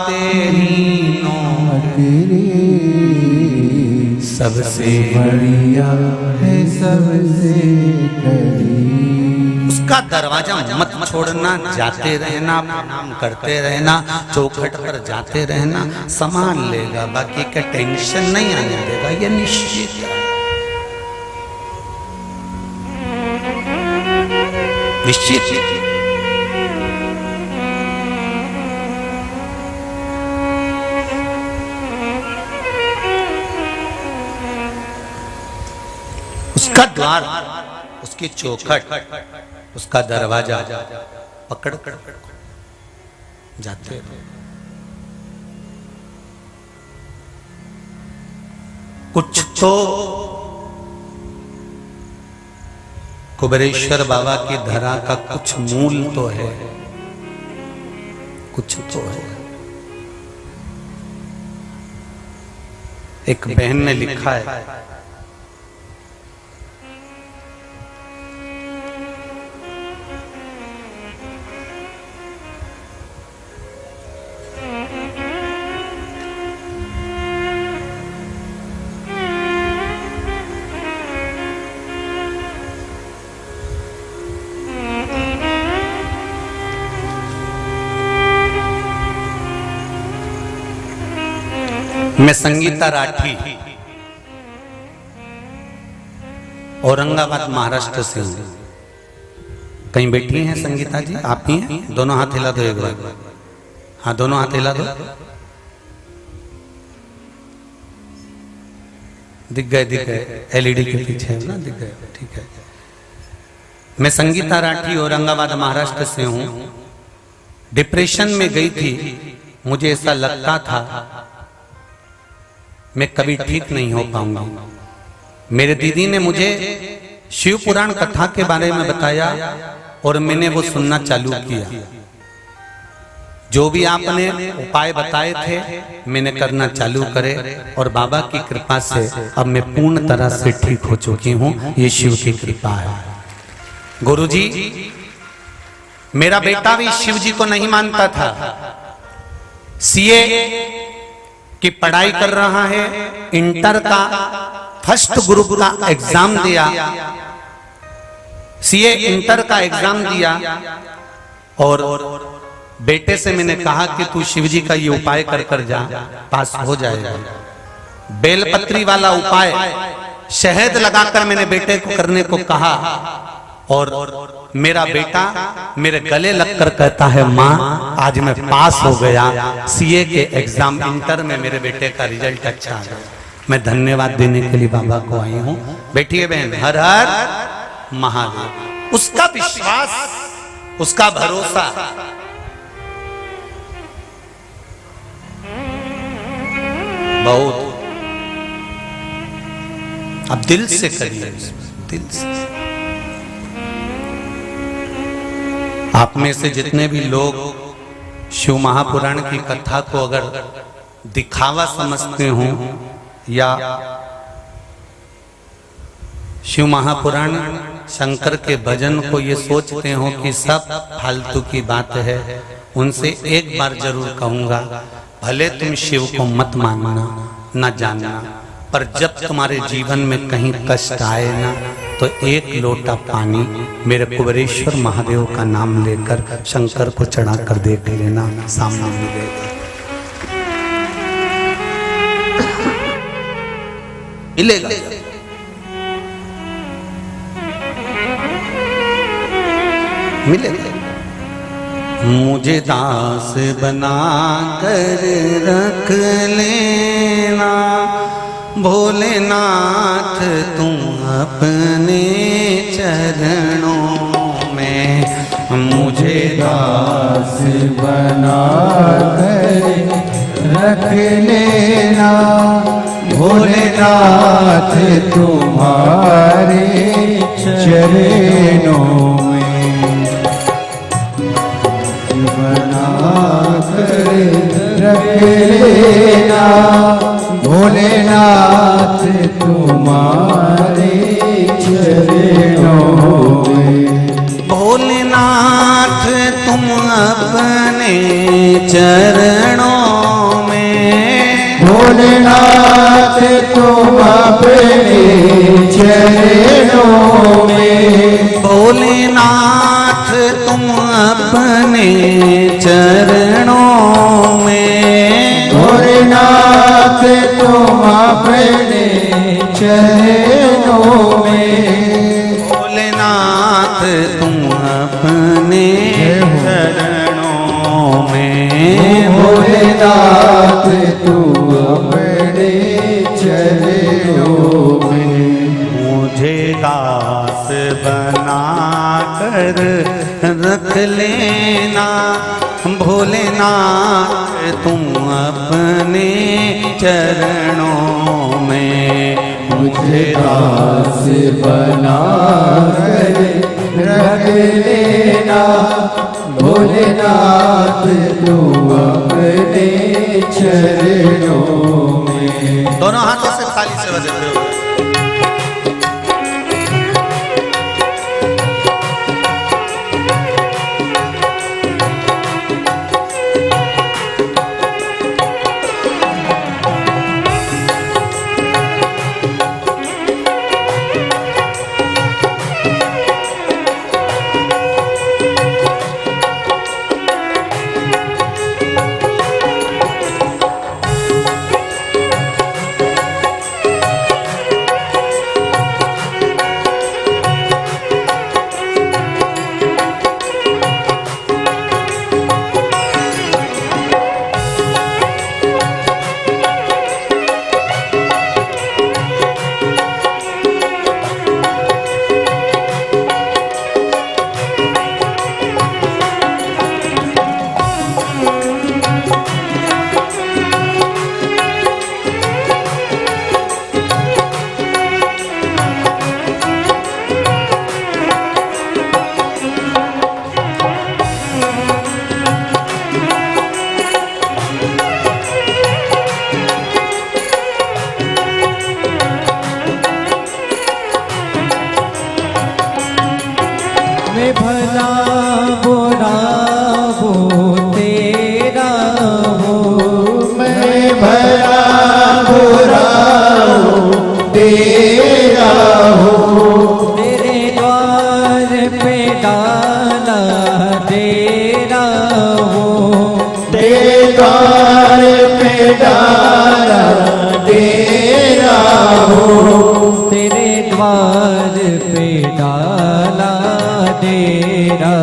तेरी नौकरी सबसे बढ़िया है, सबसे खरी। उसका दरवाजा मत छोड़ना, जाते रहना, प्रणाम करते रहना, चौखट पर जाते रहना, सामान लेगा, बाकी का टेंशन नहीं आने देगा, ये निश्चित है, निश्चित। उसका द्वार, उसकी चौखट, उसका दरवाजा पकड़ कर जाते रहो। कुछ तो कुबेरेश्वर बाबा की धरा का कुछ मूल तो है, कुछ तो है। एक बहन ने लिखा है, मैं संगीता राठी औरंगाबाद महाराष्ट्र से हूँ। कहीं बैठी हैं संगीता जी? आप ही हैं? दोनों हाथ हिला दो एक बार। हाँ, दोनों हाथ हिला दो। दिख गए, दिख गए, एलईडी के पीछे है ना, दिख गए, ठीक है। मैं संगीता राठी औरंगाबाद महाराष्ट्र से हूँ। डिप्रेशन में गई थी, मुझे ऐसा लगता था मैं कभी ठीक नहीं हो पाऊंगा। मेरे दीदी ने मुझे शिव पुराण कथा के बारे में बताया और मैंने वो सुनना चालू किया। जो भी आपने उपाय बताए थे मैंने करना चालू करे और बाबा की कृपा से अब मैं पूर्ण तरह से ठीक हो चुकी हूँ। ये शिव की कृपा है। गुरुजी, मेरा बेटा भी शिव जी को नहीं मानता था। सीए की पढ़ाई कर रहा है, इंटर का फर्स्ट ग्रुप का एग्जाम दिया, सीए इंटर का एग्जाम दिया और बेटे से मैंने कहा कि तू शिवजी का ये उपाय कर कर जा, पास हो जाएगा। बेलपत्री वाला उपाय शहद लगाकर मैंने बेटे को करने को कहा और मेरा बेटा मेरे गले लगकर कहता है माँ आज मैं पास हो गया सीए के एग्जाम इंटर में मेरे बेटे का रिजल्ट अच्छा आ गया। मैं धन्यवाद देने के लिए बाबा को आई हूँ। बैठिए बहन। हर हर महादेव। उसका विश्वास, उसका भरोसा बहुत। अब दिल से करिए, दिल से। आप में से जितने भी लोग शिव महापुराण की कथा को अगर दिखावा समझते हो या शिव महापुराण शंकर के भजन को ये सोचते हो कि सब फालतू की बात है, उनसे एक बार जरूर कहूंगा, भले तुम शिव को मत मानना न जानना, पर जब तुम्हारे जीवन में कहीं कष्ट आए ना तो एक लोटा पानी मेरे कुबेरेश्वर महादेव का नाम लेकर शंकर को चढ़ा कर देख लेना, सामने मिलेगा। मिलेगा। मिलेगा। मुझे दास बना कर रख लेना भोलेनाथ तुम अपने चरणों में, मुझे दास बना कर रख लेना भोलेनाथ तुम्हारे चरणों में, बना कर रख लेना भोलेनाथ तुम्हारे चरणों में। भोलेनाथ तुम अपने चरणों में, भोलेनाथ तुम अपने चरणों में, भोलेनाथ तुम अपने चरणों में, भोलेनाथ तुम अपने चरणों में, भोलेनाथ तुम अपने चरणों में, भोलेनाथ तुम अपने चरणों में। मुझे दास बना कर रख लेना भोलेनाथ तुम अपने चरणों में, मुझे दास बना कर रख लेना भोलेनाथ तुम अपने चरणों में। दोनों हाथों से थाली से बजाते हुए मैं भला बुरा हो तेरा हो, मैं भला बुरा हो तेरा हो, तेरे द्वार पे डाला तेरा हो, तेरे द्वार पे डाला तेरा डेरा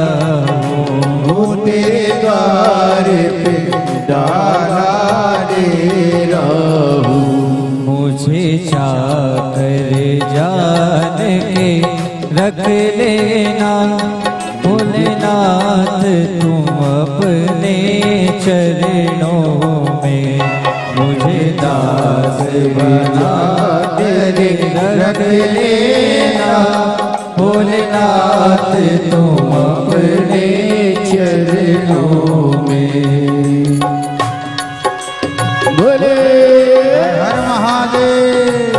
हो, तेरे द्वार पे डाला डेरा हो। मुझे चाकर जान के रख लेना भोलेनाथ तुम अपने चरणों में। मुझे दास बना के रख लेना भोलेनाथ तुम अपने चरणों में। बोले हर महादेव।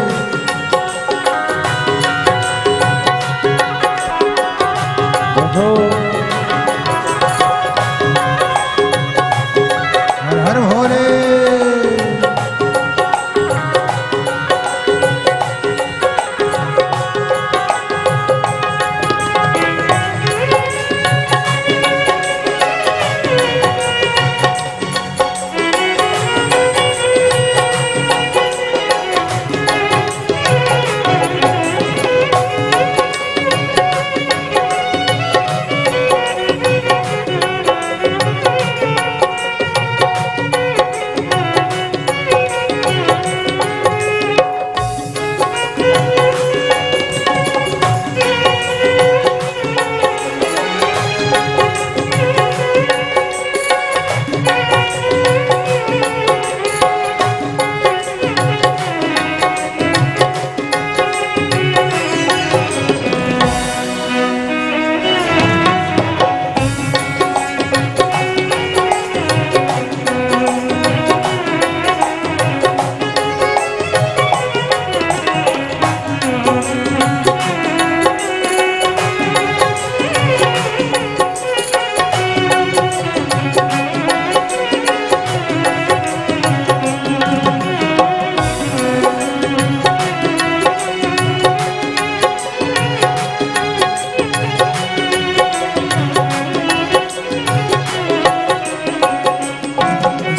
हर हर भोले।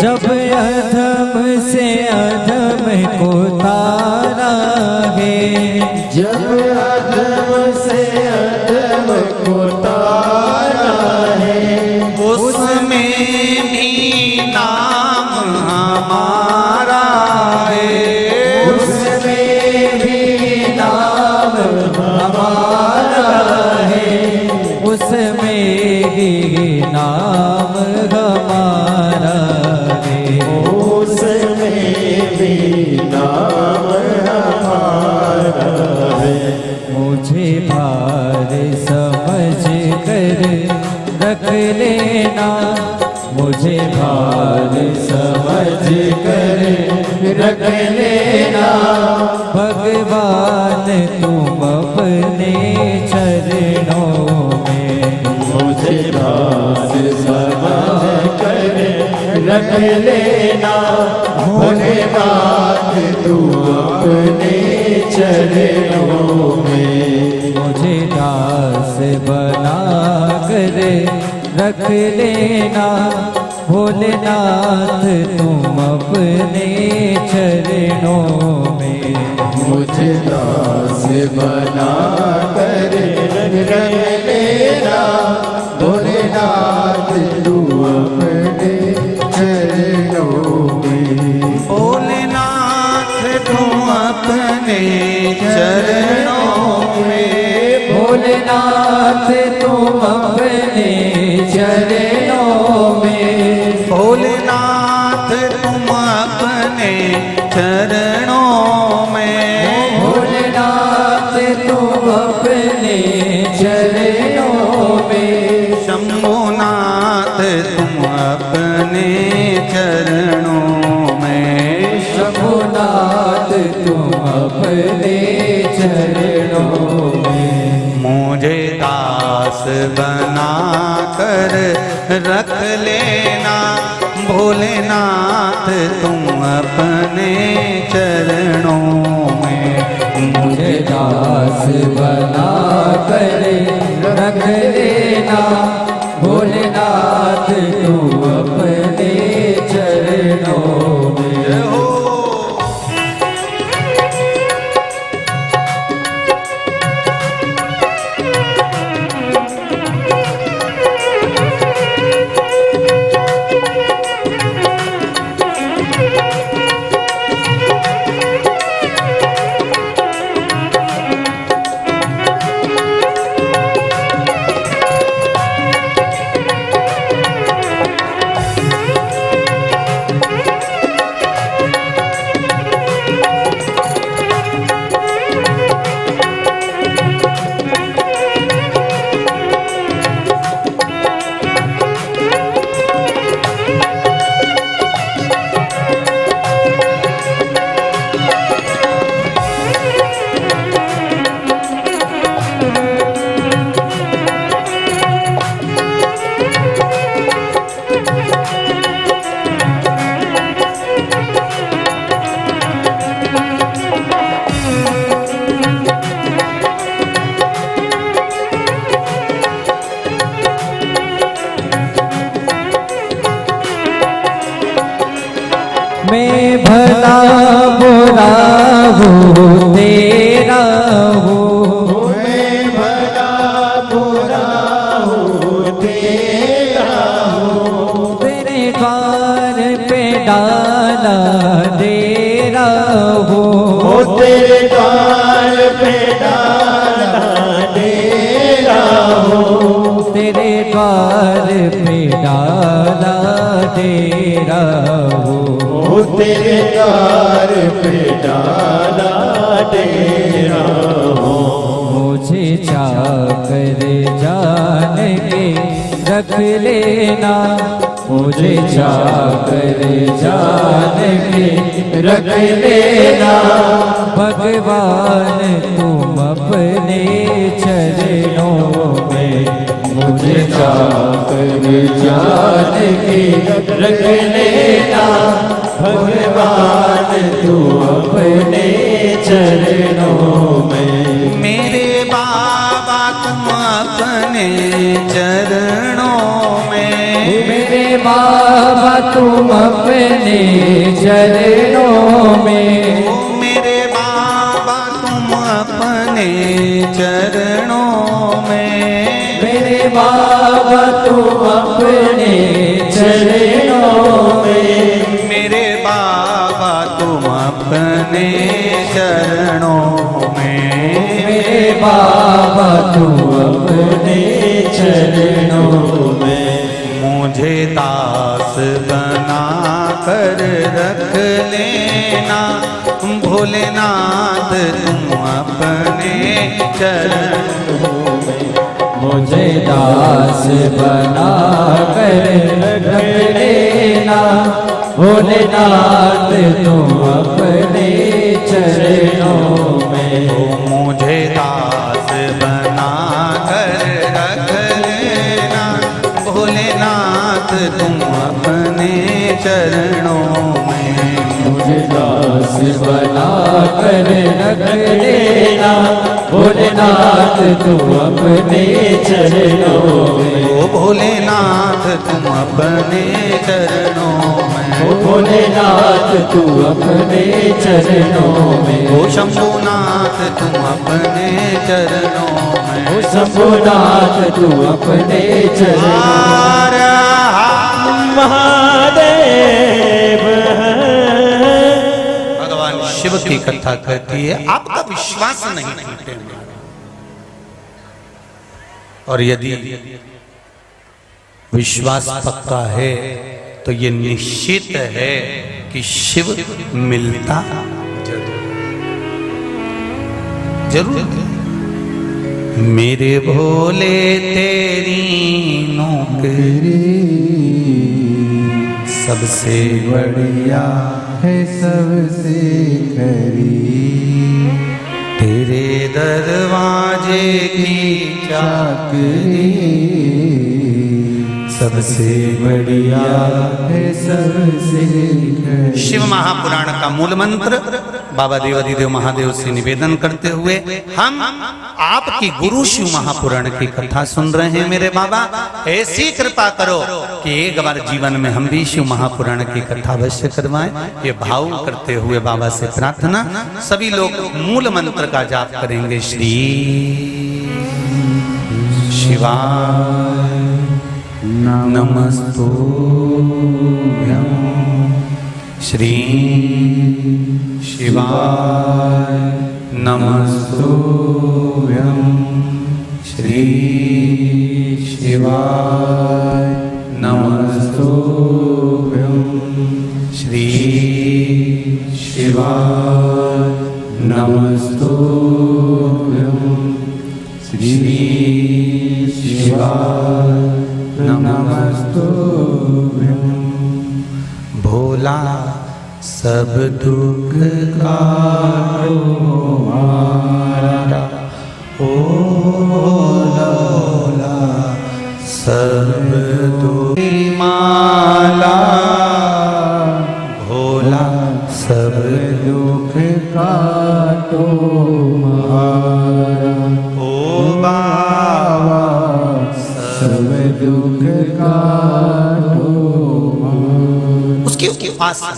जब अधम से अधम को तारा है, जब अधम से अधम को तारा है, उसमें भी नाम हमारा है। उसमें भी नाम हमारा है, उसमें ही नाम हमारा है। उसमें भी नाम हमारा है। मुझे भार समझ कर रख लेना, मुझे भार समझ कर रख लेना भगवान तुम अपने चरणों में। मुझे दास समझ कर रख लेना भोलेनाथ तू अपने चरणों में। मुझे दास बना कर रख लेना भोलेनाथ तुम अपने चरणों में। मुझे दास बना कर रख लेना भोलेनाथ तू अपने चरणों में। भोलेनाथ तुम अपने चरणों में। भोलेनाथ तुम अपने चरणों में। भोलेनाथ तुम अपने चरणों में। भोलेनाथ तुम अपने चरणों में। शंभुनाथ तुम अपने चरणों में। शंभुनाथ तुम अपने चरणों में। मुझे दास बना कर रख लेना भोलेनाथ तुम अपने चरणों में। मुझे दास बना कर रख लेना भोलेनाथ तुम अपने चरणों में। जय हो। मैं भला बुरा हूँ तेरा हूँ, मैं भला बुरा हूँ तेरा हूँ, तेरे द्वार पे डाला डेरा हूँ, तेरे द्वार पे डाला डेरा हूँ, तेरे द्वार पे डाला डेरा हूँ, तेरे द्वार पे डाला डेरा हूँ। मुझे चाकर जान के रख लेना, मुझे चाकर जान के रख लेना, भगवान तुम अपने चरणों में, मुझे चाकर जान के रख लेना, भगवान तू अपने चरणों में। मेरे बाबा तुम अपने चरणों में, मेरे बाबा तुम अपने चरणों में, मेरे बाबा तुम अपने चरणों में, मेरे बाबा तुम अपने चरणों में, मेरे बाबा तुम अपने चरणों में, मेरे बाबा तुम अपने चरणों में। मुझे दास बना कर रख लेना, भोलेनाथ तुम अपने चरणों में, मुझे दास बना कर रख लेना, भोलेनाथ तुम अपने चरणों में। मुझे दास बना कर रख लेना, भोलेनाथ तुम अपने चरणों में, मुझे दास बना कर रख लेना, भोलेनाथ तुम अपने चरणों में। ओ भोलेनाथ तुम अपने चरणों में, ओ भोलेनाथ तू अपने चरणों में। ओ शंभुनाथ तुम अपने चरणों में, ओ शंभुनाथ तू अपने चरणों में। महादेव भगवान शिव की कथा कहती है आपका विश्वास नहीं टूटे, और यदि विश्वास पक्का है तो ये निश्चित है कि शिव मिलता जरूर। मेरे भोले तेरी नौकरी सबसे बढ़िया है सबसे खरी, तेरे दरवाजे की चाकरी सबसे बढ़िया है सबसे खरी। शिव महापुराण का मूल मंत्र बाबा देवाधिदेव महादेव से निवेदन करते हुए हम आपकी गुरु शिव महापुराण की कथा सुन रहे हैं। मेरे बाबा ऐसी कृपा करो कि एक बार जीवन में हम भी शिव महापुराण की कथा अवश्य करवाएं। ये भाव करते हुए बाबा से प्रार्थना, सभी लोग मूल मंत्र का जाप करेंगे। श्री शिवाय नमस्तुभ्यं, श्री शिवाय नमस्तुभ्यं, श्री शिवाय नमस्तुभ्यं, श्री शिवाय नमस्तुभ्यं, श्री शिवाय नमस्तुभ्यं। भोला सब दुख काटो हमारा, ओ भोला सब दुख माला, भोला सब दुख काटो हमारा, ओ बाबा सब दुख काटो हमारा। उसकी उपासना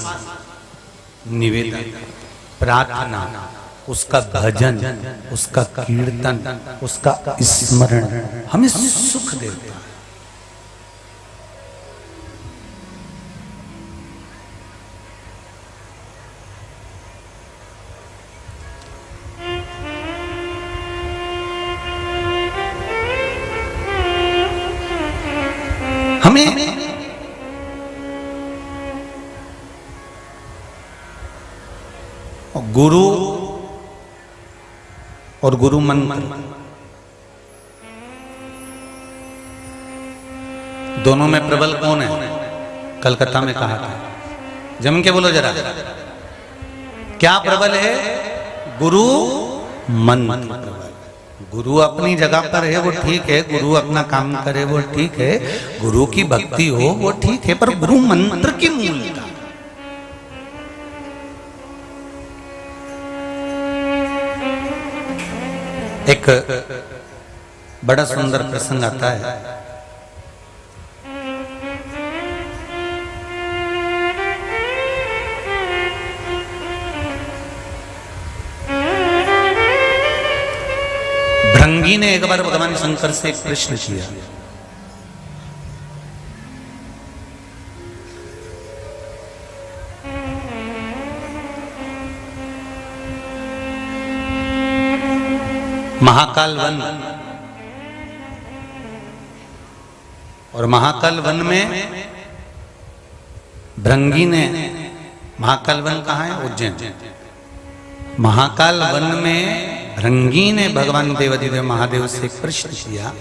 निवेदन, प्रार्थना, उसका भजन, उसका कीर्तन, उसका स्मरण हमें सुख देता है। हमें गुरु और गुरु मंत्र दोनों में प्रबल कौन है? कलकत्ता में कहा था, जम के बोलो जरा, क्या प्रबल है? गुरु मंत्र प्रबल। गुरु अपनी जगह पर है वो ठीक है, गुरु अपना काम करे वो ठीक है, गुरु की भक्ति हो वो ठीक है, पर गुरु मंत्र की मूलता, एक बड़ा सुंदर प्रसंग आता है। भृंगी ने एक बार भगवान शंकर से एक प्रश्न किया, महाकाल वन, और महाकाल वन में भृंगी ने, महाकाल वन कहाँ है? उज्जैन। महाकाल वन में भृंगी ने भगवान देवाधिदेव महादेव से एक प्रश्न किया,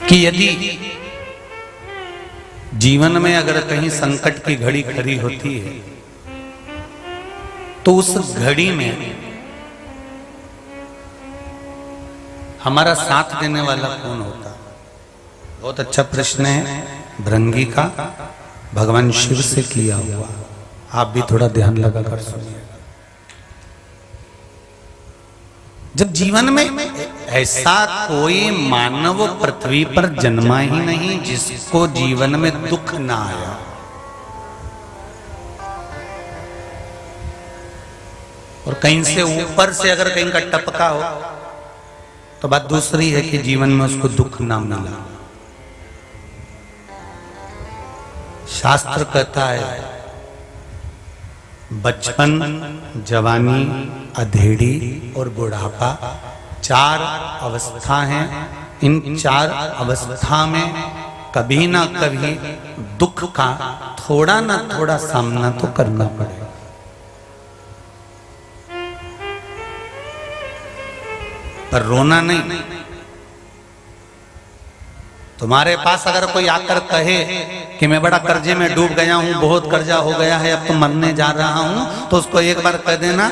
कि यदि जीवन में अगर कहीं संकट की घड़ी खड़ी होती है तो उस घड़ी में हमारा साथ देने वाला कौन होता? बहुत अच्छा प्रश्न है भृंगी का, भगवान शिव से किया हुआ। आप भी थोड़ा ध्यान लगा कर सुनिए। जब जीवन में ऐसा कोई मानव पृथ्वी पर जन्मा ही नहीं जिसको जीवन में दुख ना आया, और कहीं से ऊपर से अगर कहीं का टपका हो तो बात दूसरी है कि जीवन में उसको दुख ना मिला। शास्त्र कहता है बचपन, जवानी, अधेड़ी और बुढ़ापा चार अवस्था हैं। इन चार अवस्था में कभी ना कभी दुख का थोड़ा ना थोड़ा सामना तो करना पड़ेगा। पर रोना नहीं। तुम्हारे पास अगर कोई आकर कहे कि मैं बड़ा कर्जे में डूब गया हूं, बहुत कर्जा हो गया है, अब तो मरने जा रहा हूं, तो उसको एक बार कह देना,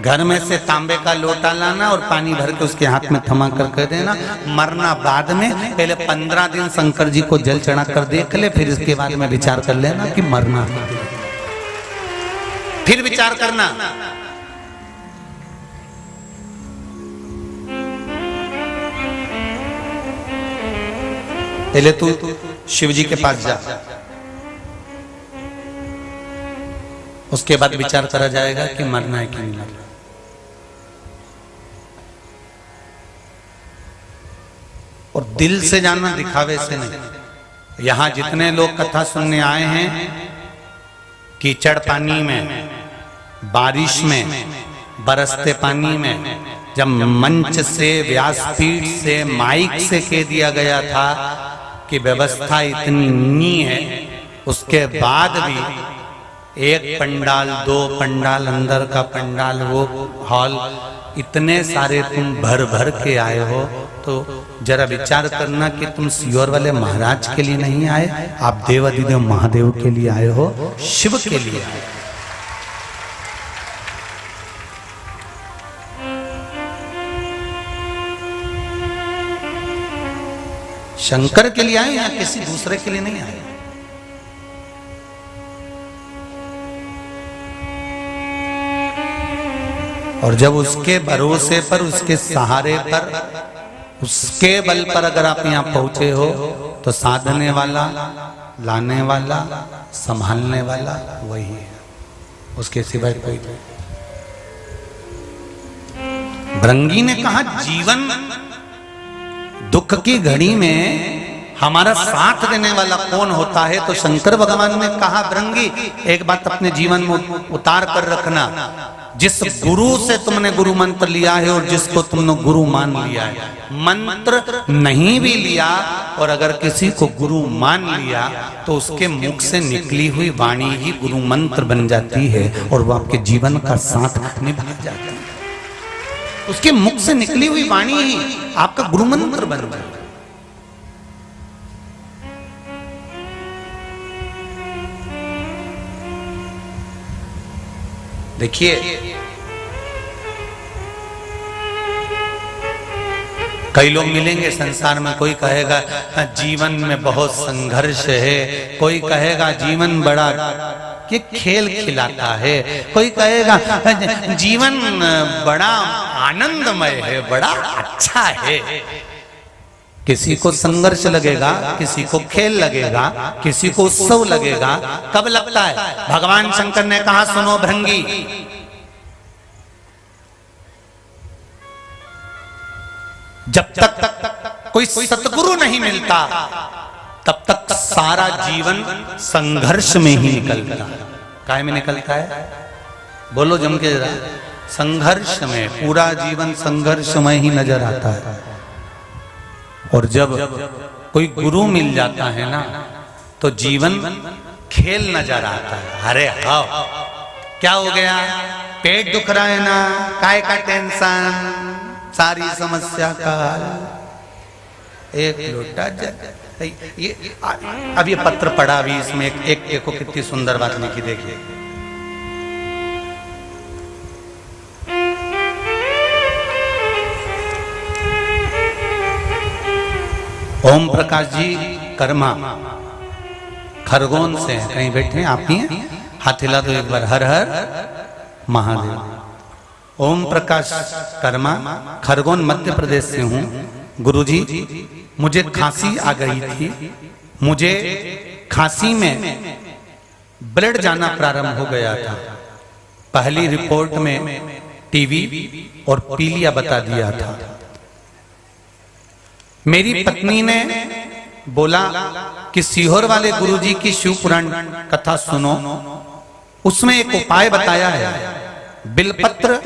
घर में से तांबे का लोटा लाना और पानी भर के उसके हाथ में थमा कर कह देना, मरना बाद में, पहले 15 दिन शंकर जी को जल चढ़ा कर देख ले, फिर इसके बाद में विचार कर लेना कि मरना, फिर विचार करना। पहले तू शिव जी के पास जा, उसके बाद विचार करा जाएगा कि मरना है कि नहीं मरना। और दिल से जाना, दिखावे से नहीं। यहां जितने लोग कथा सुनने आए हैं, कीचड़ पानी में, बारिश में, बरसते पानी में, जब मंच से, व्यासपीठ से, माइक से कह दिया गया था कि व्यवस्था इतनी नहीं है, उसके बाद भी एक पंडाल, 2 पंडाल, अंदर का पंडाल, वो हॉल, इतने सारे तुम भर भर के आए हो, तो जरा विचार करना कि तुम सियोर वाले महाराज के लिए नहीं आए, आप देवाधिदेव महादेव के लिए आए हो, शिव के लिए आए। शंकर के लिए आए या किसी दूसरे के लिए नहीं आए। और जब उसके भरोसे पर, उसके सहारे पर, उसके बल पर अगर आप यहाँ पहुंचे हो तो साधने वाला, लाने वाला, संभालने वाला वही है, उसके सिवाय कोई नहीं। भृंगी ने कहा जीवन दुख की घड़ी में हमारा साथ देने वाला कौन होता है? तो शंकर भगवान ने कहा भृंगी एक बात अपने जीवन में उतार कर रखना, जिस गुरु से तुमने गुरु मंत्र लिया है और जिसको तुमने गुरु मान लिया है, मंत्र नहीं भी लिया और अगर किसी को गुरु मान लिया तो उसके मुख से निकली हुई वाणी ही गुरु मंत्र बन जाती है और वो आपके जीवन का साथ निभा जाती है। उसके मुख से निकली हुई वाणी ही आपका गुरु मंत्र बन जाता है। देखिए कई लोग मिलेंगे संसार में, कोई कहेगा जीवन में बहुत संघर्ष है, कोई कहेगा जीवन बड़ा ये खेल खिलाता है, कोई कहेगा जीवन बड़ा आनंदमय है, बड़ा अच्छा है। किसी को संघर्ष लगेगा, किसी को खेल लगेगा, किसी को उत्सव लगेगा। कब लगता है? भगवान शंकर ने कहा सुनो भृंगी, जब तक कोई सतगुरु नहीं मिलता तब तक सारा जीवन संघर्ष में ही निकलता है। काय में निकलता है? बोलो जम के जरा। संघर्ष में, पूरा जीवन संघर्ष में ही नजर आता है। और जब कोई गुरु मिल जाता है ना तो जीवन खेल नजर आता है। अरे हाँ, क्या हो गया? पेट दुख रहा है ना, काय का टेंशन, सारी समस्या का एक लोटा जल। ये अब ये पत्र पढ़ा, अभी इसमें एक देखो कितनी सुंदर बात लिखी, देखिए। ओम प्रकाश जी कर्मा खरगोन से हैं, कहीं बैठे हैं आप ही हैं? हाथ हिला दो एक बार। हर हर महादेव। ओम प्रकाश कर्मा खरगोन मध्य प्रदेश से हूँ। गुरुजी मुझे खांसी आ गई थी, मुझे खांसी में ब्लड जाना प्रारंभ हो गया था। पहली रिपोर्ट में टीवी और पीलिया बता दिया था। मेरी पत्नी ने बोला कि सीहोर वाले गुरुजी की शिव पुराण कथा सुनो, उसमें एक उपाय बताया है। बिलपत्र,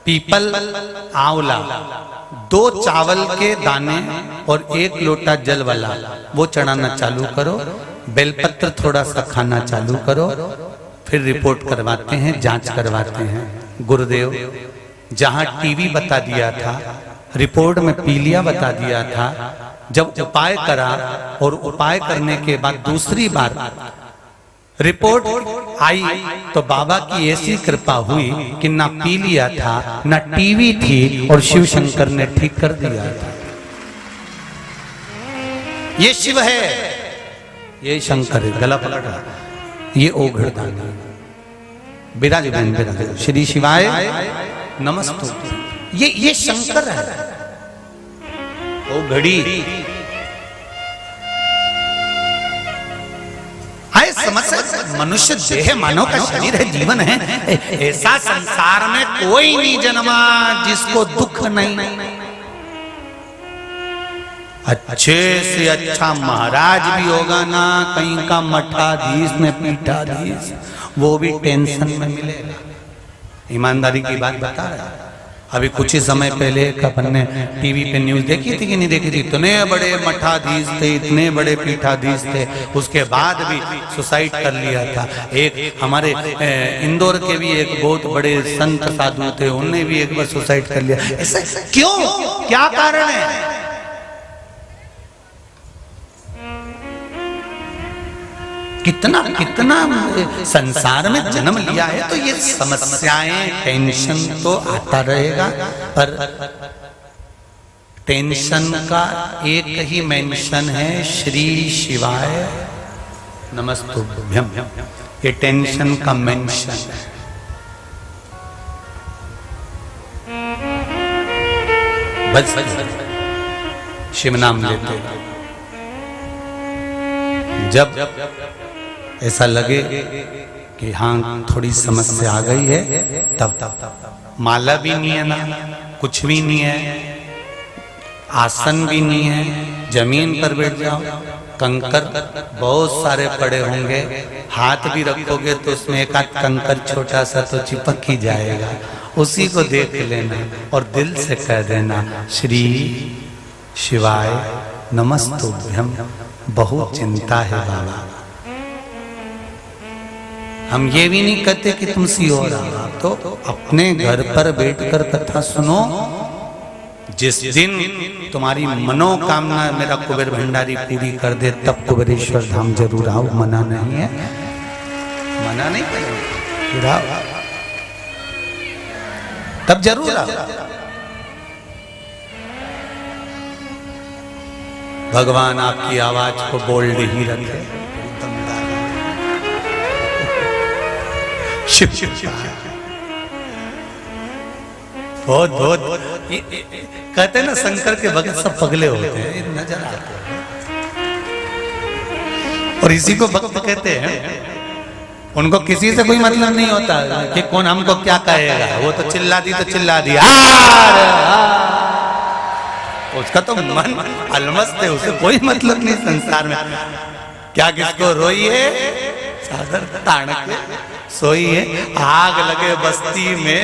पीपल, आंवला, 2 चावल के दाने और 1 लोटा जल वाला वो चढ़ाना चालू करो। बेलपत्र थोड़ा सा खाना चालू करो, फिर रिपोर्ट करवाते हैं, जांच करवाते हैं। गुरुदेव जहां टीवी बता दिया था, रिपोर्ट में पीलिया बता दिया था, जब उपाय करा और उपाय करने के बाद दूसरी बार रिपोर्ट आई तो बाबा की ऐसी कृपा हुई कि ना पीलिया था, ना टीवी थी और शिव शंकर ने ठीक कर दिया था। ये शिव है, ये शंकर है। गला पकड़ा, ये ओघड़दानी। बिराज बहन बिराज। श्री शिवाय नमस्तु। ये शंकर है। ओ घड़ी आए समस्या, मनुष्य देह मानव का शरीर है, जीवन है। ऐसा संसार में कोई नहीं जन्मा जिसको दुख नहीं। अच्छे से अच्छा महाराज भी होगा ना, कहीं का मठाधीश में पीठाधीश, वो भी टेंशन में मिलेगा। ईमानदारी की बात बता रहा है। अभी कुछ ही समय पहले अपन ने टीवी पे न्यूज देखी थी कि नहीं देखी थी? इतने बड़े मठाधीश थे, इतने बड़े पीठाधीश थे, उसके बाद भी सुसाइड कर लिया था। एक हमारे इंदौर के भी एक बहुत बड़े संत साधु थे, उन्होंने भी एक बार सुसाइड कर लिया। ऐसा क्यों? क्या कारण है? कितना कितना संसार में जन्म लिया है तो ये समस्याएं, टेंशन तो आता रहेगा। पर टेंशन का एक ही मेंशन है, श्री शिवाय नमस्तुभ्यम। ये टेंशन का मेंशन है। बस शिव नाम लेते। जब ऐसा लगे कि हाँ थोड़ी समस्या आ गई है, तब माला भी नहीं है ना, कुछ भी नहीं है, आसन भी नहीं है, जमीन पर बैठ जाओ, कंकर बहुत सारे पड़े होंगे, हाथ भी रखोगे तो उसमें एक आध कंकर छोटा सा तो चिपक ही जाएगा, उसी को देख लेना और दिल से कह देना श्री शिवाय नमस्तुभ्यम। बहुत चिंता है बाबा। हम ये भी नहीं कहते कि तुम सियो रहा, तो अपने घर पर बैठकर कथा सुनो। जिस दिन तुम्हारी मनोकामना मेरा कुबेर भंडारी पूरी कर दे, तब कुबेरेश्वर धाम जरूर आओ। मना नहीं है, मना नहीं करेंगे, तब जरूर आओ। भगवान आपकी आवाज को बोल्ड ही रखे। शिव शिव शिव बहुत बहुत कहते हैं ना, शंकर के भक्त सब पगले होते हैं, नजर आते हैं। और इसी को भक्त कहते हैं। उनको किसी से कोई मतलब नहीं होता कि कौन हमको क्या कहेगा, वो तो चिल्ला दी तो चिल्ला दी, उसका तो मन अलमस्त है, उसे कोई मतलब नहीं संसार में। क्या किसको रोइए चादर तान के सोइए, आग लगे बस्ती में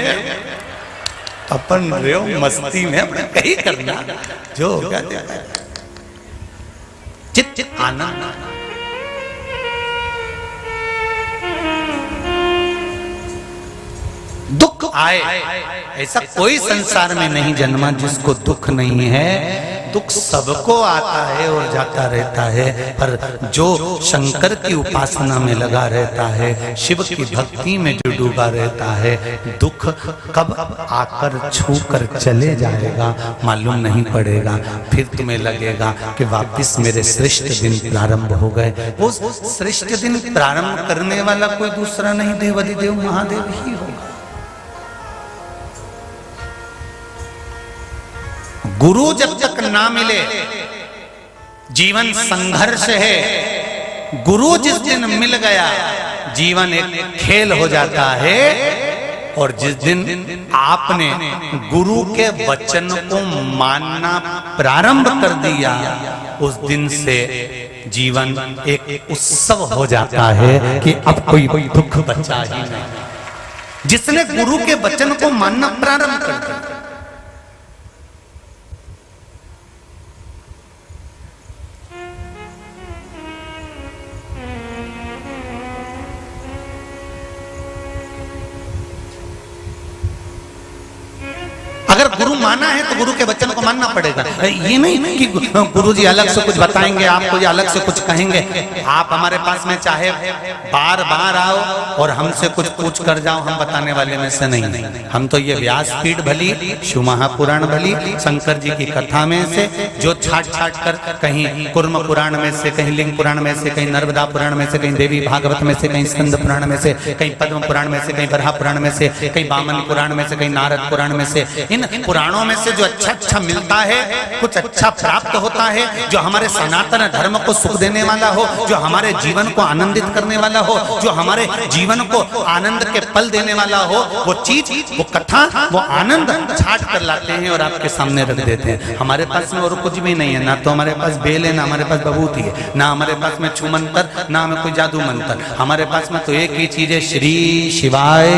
अपन रहो मस्ती में, अपने कहीं करना जो होगा चित चित आनंद। दुख आए ऐसा कोई संसार में नहीं जन्मा जिसको दुख नहीं है। दुख सबको आता है और जाता रहता है, पर जो शंकर की उपासना में लगा रहता है, शिव की भक्ति में जो डूबा रहता है, दुख कब आकर छू कर चले जाएगा मालूम नहीं पड़ेगा। फिर तुम्हें लगेगा कि वापस मेरे श्रेष्ठ दिन प्रारंभ हो गए। वो श्रेष्ठ दिन प्रारंभ करने वाला कोई दूसरा नहीं, देवाधिदेव महादेव ही होगा। गुरु जब तक ना मिले जीवन संघर्ष है। गुरु जिस दिन मिल गया जीवन एक खेल हो जाता है। और जिस दिन आपने गुरु के वचन को मानना प्रारंभ कर दिया, उस दिन से जीवन एक उत्सव हो जाता है कि अब कोई दुख बचा ही नहीं। जिसने गुरु के वचन को मानना प्रारंभ कर दिया, अगर गुरु माना है तो गुरु के वचन को मानना पड़ेगा। ये नहीं कि गुरु जी अलग से कुछ बताएंगे, आपको ये अलग से कुछ कहेंगे। आप हमारे पास में चाहे बार बार आओ और हमसे कुछ पूछ कर जाओ, हम बताने वाले में से नहीं। हम तो ये व्यासपीठ भली, शिव महापुराण भली, शंकर जी की कथा में से जो छाट छाट कर, कहीं कुर्म पुराण में से, कहीं लिंग पुराण में से, कहीं नर्मदा पुराण में से, कहीं देवी भागवत में से, कहीं स्कंद पुराण में से, कहीं पद्म पुराण में से, कहीं बरहा पुराण में से, कहीं वामन पुराण में से, कहीं नारद पुराण में से, इन पुराणों में से जो अच्छा अच्छा मिलता है, कुछ अच्छा प्राप्त होता है, जो हमारे सनातन धर्म को सुख देने वाला हो, जो हमारे जीवन को आनंदित करने वाला हो, जो हमारे जीवन को आनंद के पल देने वाला हो, वो चीज, वो कथा, वो आनंद छाट कर लाते हैं और आपके सामने रख देते हैं। हमारे पास में और कुछ भी नहीं है, ना तो हमारे पास बेल है, ना हमारे पास बबूती है, ना हमारे पास में छू मंत्र, ना हमें कोई जादू मंत्र। हमारे पास में तो एक ही चीज है, श्री शिवाय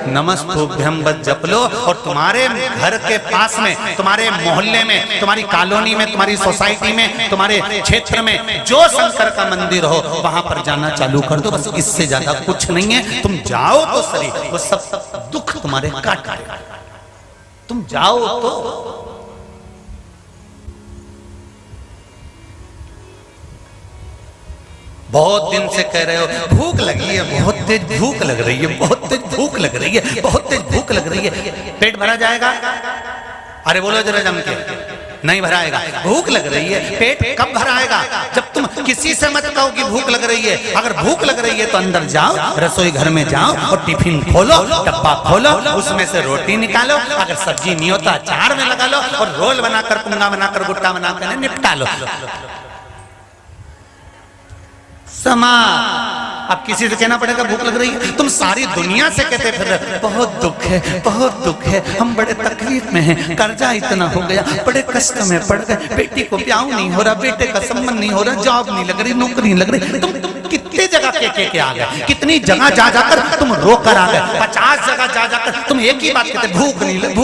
नमस्तुभ्यम बस जप लो। और तुम्हारे घर के पास में, तुम्हारे मोहल्ले में, तुम्हारी कॉलोनी में, तुम्हारी सोसाइटी में, तुम्हारे क्षेत्र में जो शंकर का मंदिर हो, वहां पर जाना चालू कर दो। बस इससे ज्यादा कुछ नहीं है। तुम जाओ तो सही, वो सब दुख तुम्हारे काट देगा। तुम जाओ तो। बहुत दिन से कह रहे हो भूख लगी है, बहुत तेज भूख लग रही है, बहुत तेज भूख लग रही है, बहुत तेज भूख लग रही है। पेट भरा जाएगा? अरे बोलो जरा जम के, नहीं भराएगा। भूख लग रही है, पेट कब भराएगा? जब तुम किसी से मत कहो कि भूख लग रही है। अगर भूख लग रही है तो अंदर जाओ, रसोई घर में जाओ और टिफिन खोलो, डब्बा खोलो, उसमें से रोटी निकालो, अगर सब्जी नहीं होता अचार में लगा लो और रोल बनाकर, पुंगा बनाकर, गुट्टा बनाकर निपटा लो। समा अब किसी से कहना पड़ेगा भूख लग रही है? तुम सारी दुनिया से कहते फिर बहुत दुख है, बहुत दुख है, हम बड़े तकलीफ में हैं, कर्जा इतना हो गया, बड़े कष्ट में पड़ गए, बेटी को ब्याह नहीं हो रहा, बेटे का संबंध नहीं हो रहा, जॉब नहीं लग रही, नौकरी नहीं लग रही। तुम कितने जगह के आ गए, कितनी जगह जा जाकर तुम रो कर आ गए, 50 जगह जा जाकर तुम एक ही बात कहते, भूख नहीं लग,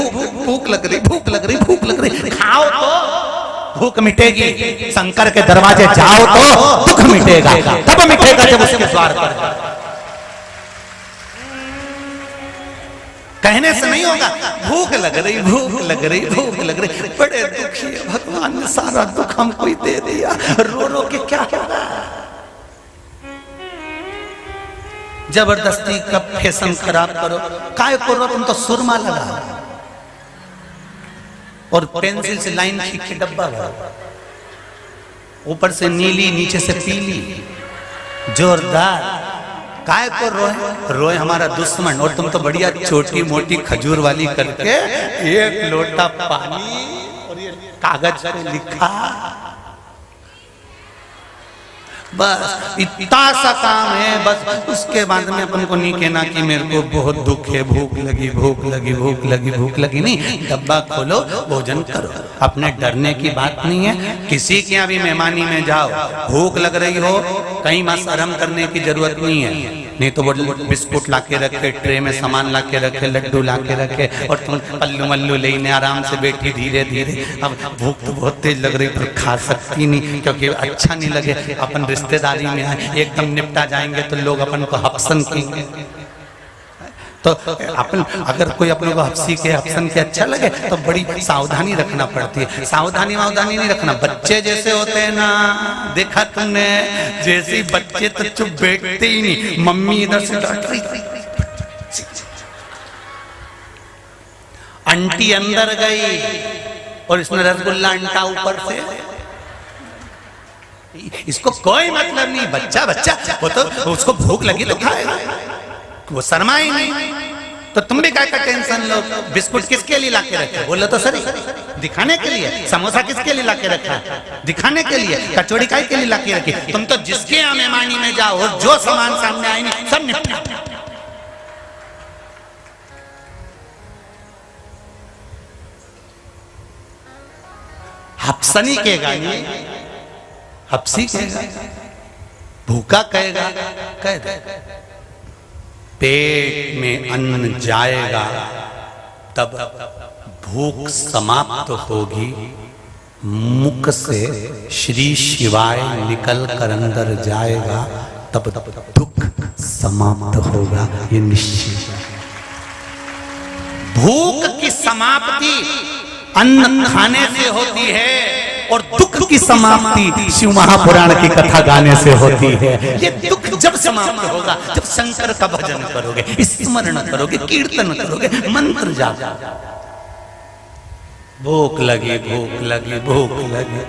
भूख लग रही, भूख लग रही, भूख लग रही। खाओ तो भूख मिटेगी। शंकर के दरवाजे जाओ तो दुख मिटेगा, तब मिटेगा जब उसके द्वार पर जाओ। कहने से नहीं होगा। भूख लग रही, भूख लग रही, भूख लग रही, बड़े दुखी है, भगवान ने सारा दुख हमको ही दे दिया, रो रो के क्या होगा? जबरदस्ती का फैशन खराब करो, काय करो? तुम तो सुरमा लगा और पेंसिल से लाइन खींच के डब्बा भरा, ऊपर से नीली नीचे से पीली, जोरदार। काय को रोए? रोए हमारा दुश्मन। और तुम तो बढ़िया छोटी मोटी खजूर वाली करके एक लोटा पानी और ये कागज पे लिखा, बस इतना सा काम है। बस उसके बाद में अपन को नहीं कहना कि मेरे को बहुत दुख है, भूख लगी, भूख लगी, भूख लगी, भूख लगी। नहीं, डब्बा खोलो, भोजन करो। अपने डरने की बात नहीं है। किसी के यहाँ भी मेहमानी में जाओ, भूख लग रही हो, कहीं मां शर्म करने की जरूरत नहीं है। नहीं तो वो बिस्कुट लाके रखे, ट्रे में सामान लाके रखे, लड्डू लाके रखे और तुम पल्लू मल्लू लेने आराम से बैठी धीरे धीरे। अब भूख तो बहुत तेज लग रही पर खा सकती नहीं, क्योंकि अच्छा नहीं लगे। अपन रिश्तेदारी में आए, एकदम निपटा जाएंगे तो लोग अपन को हप्सन कहेंगे। तो अपन अगर कोई अपने को हफ्सी के हफ्सन के अच्छा लगे तो बड़ी सावधानी रखना पड़ती है। सावधानी वावधानी नहीं रखना। बच्चे जैसे होते हैं ना, देखा तुमने, जैसे बच्चे तो चुप बैठते ही नहीं, मम्मी इधर से डांट रही, आंटी अंदर गई और इसने रसगुल्ला अंटा ऊपर से। इसको कोई मतलब नहीं, बच्चा बच्चा वो तो उसको भूख लगी तो खाएगा, वो शर्मा ही नहीं। तो तुम भी क्या का टेंशन लो? बिस्कुट किसके लिए लाके रखे? बोलो तो सही, दिखाने के लिए। समोसा किसके लिए लाके रखा? दिखाने के लिए। कचौड़ी काय के लिए लाके रखी? तुम तो जिसके यहाँ मेहमानी में जाओ और जो सामान सामने आए नहीं सब निपटा। हप्सनी कहेगा, हप्सी कहेगा, भूखा कहेगा, कह दे। पेट में अन्न जाएगा तब भूख समाप्त होगी, मुख से श्री शिवाय निकल कर अंदर जाएगा तब दुख समाप्त होगा, ये निश्चित है। भूख की समाप्ति अन्न खाने से होती है और दुख की समाप्ति शिव महापुराण की कथा गाने से होती है। ये दुख जब समाप्त होगा जब शंकर का भजन करोगे, स्मरण करोगे, कीर्तन करोगे, मंत्र जाप। भूख लगी, भूख लगी, भूख लगी,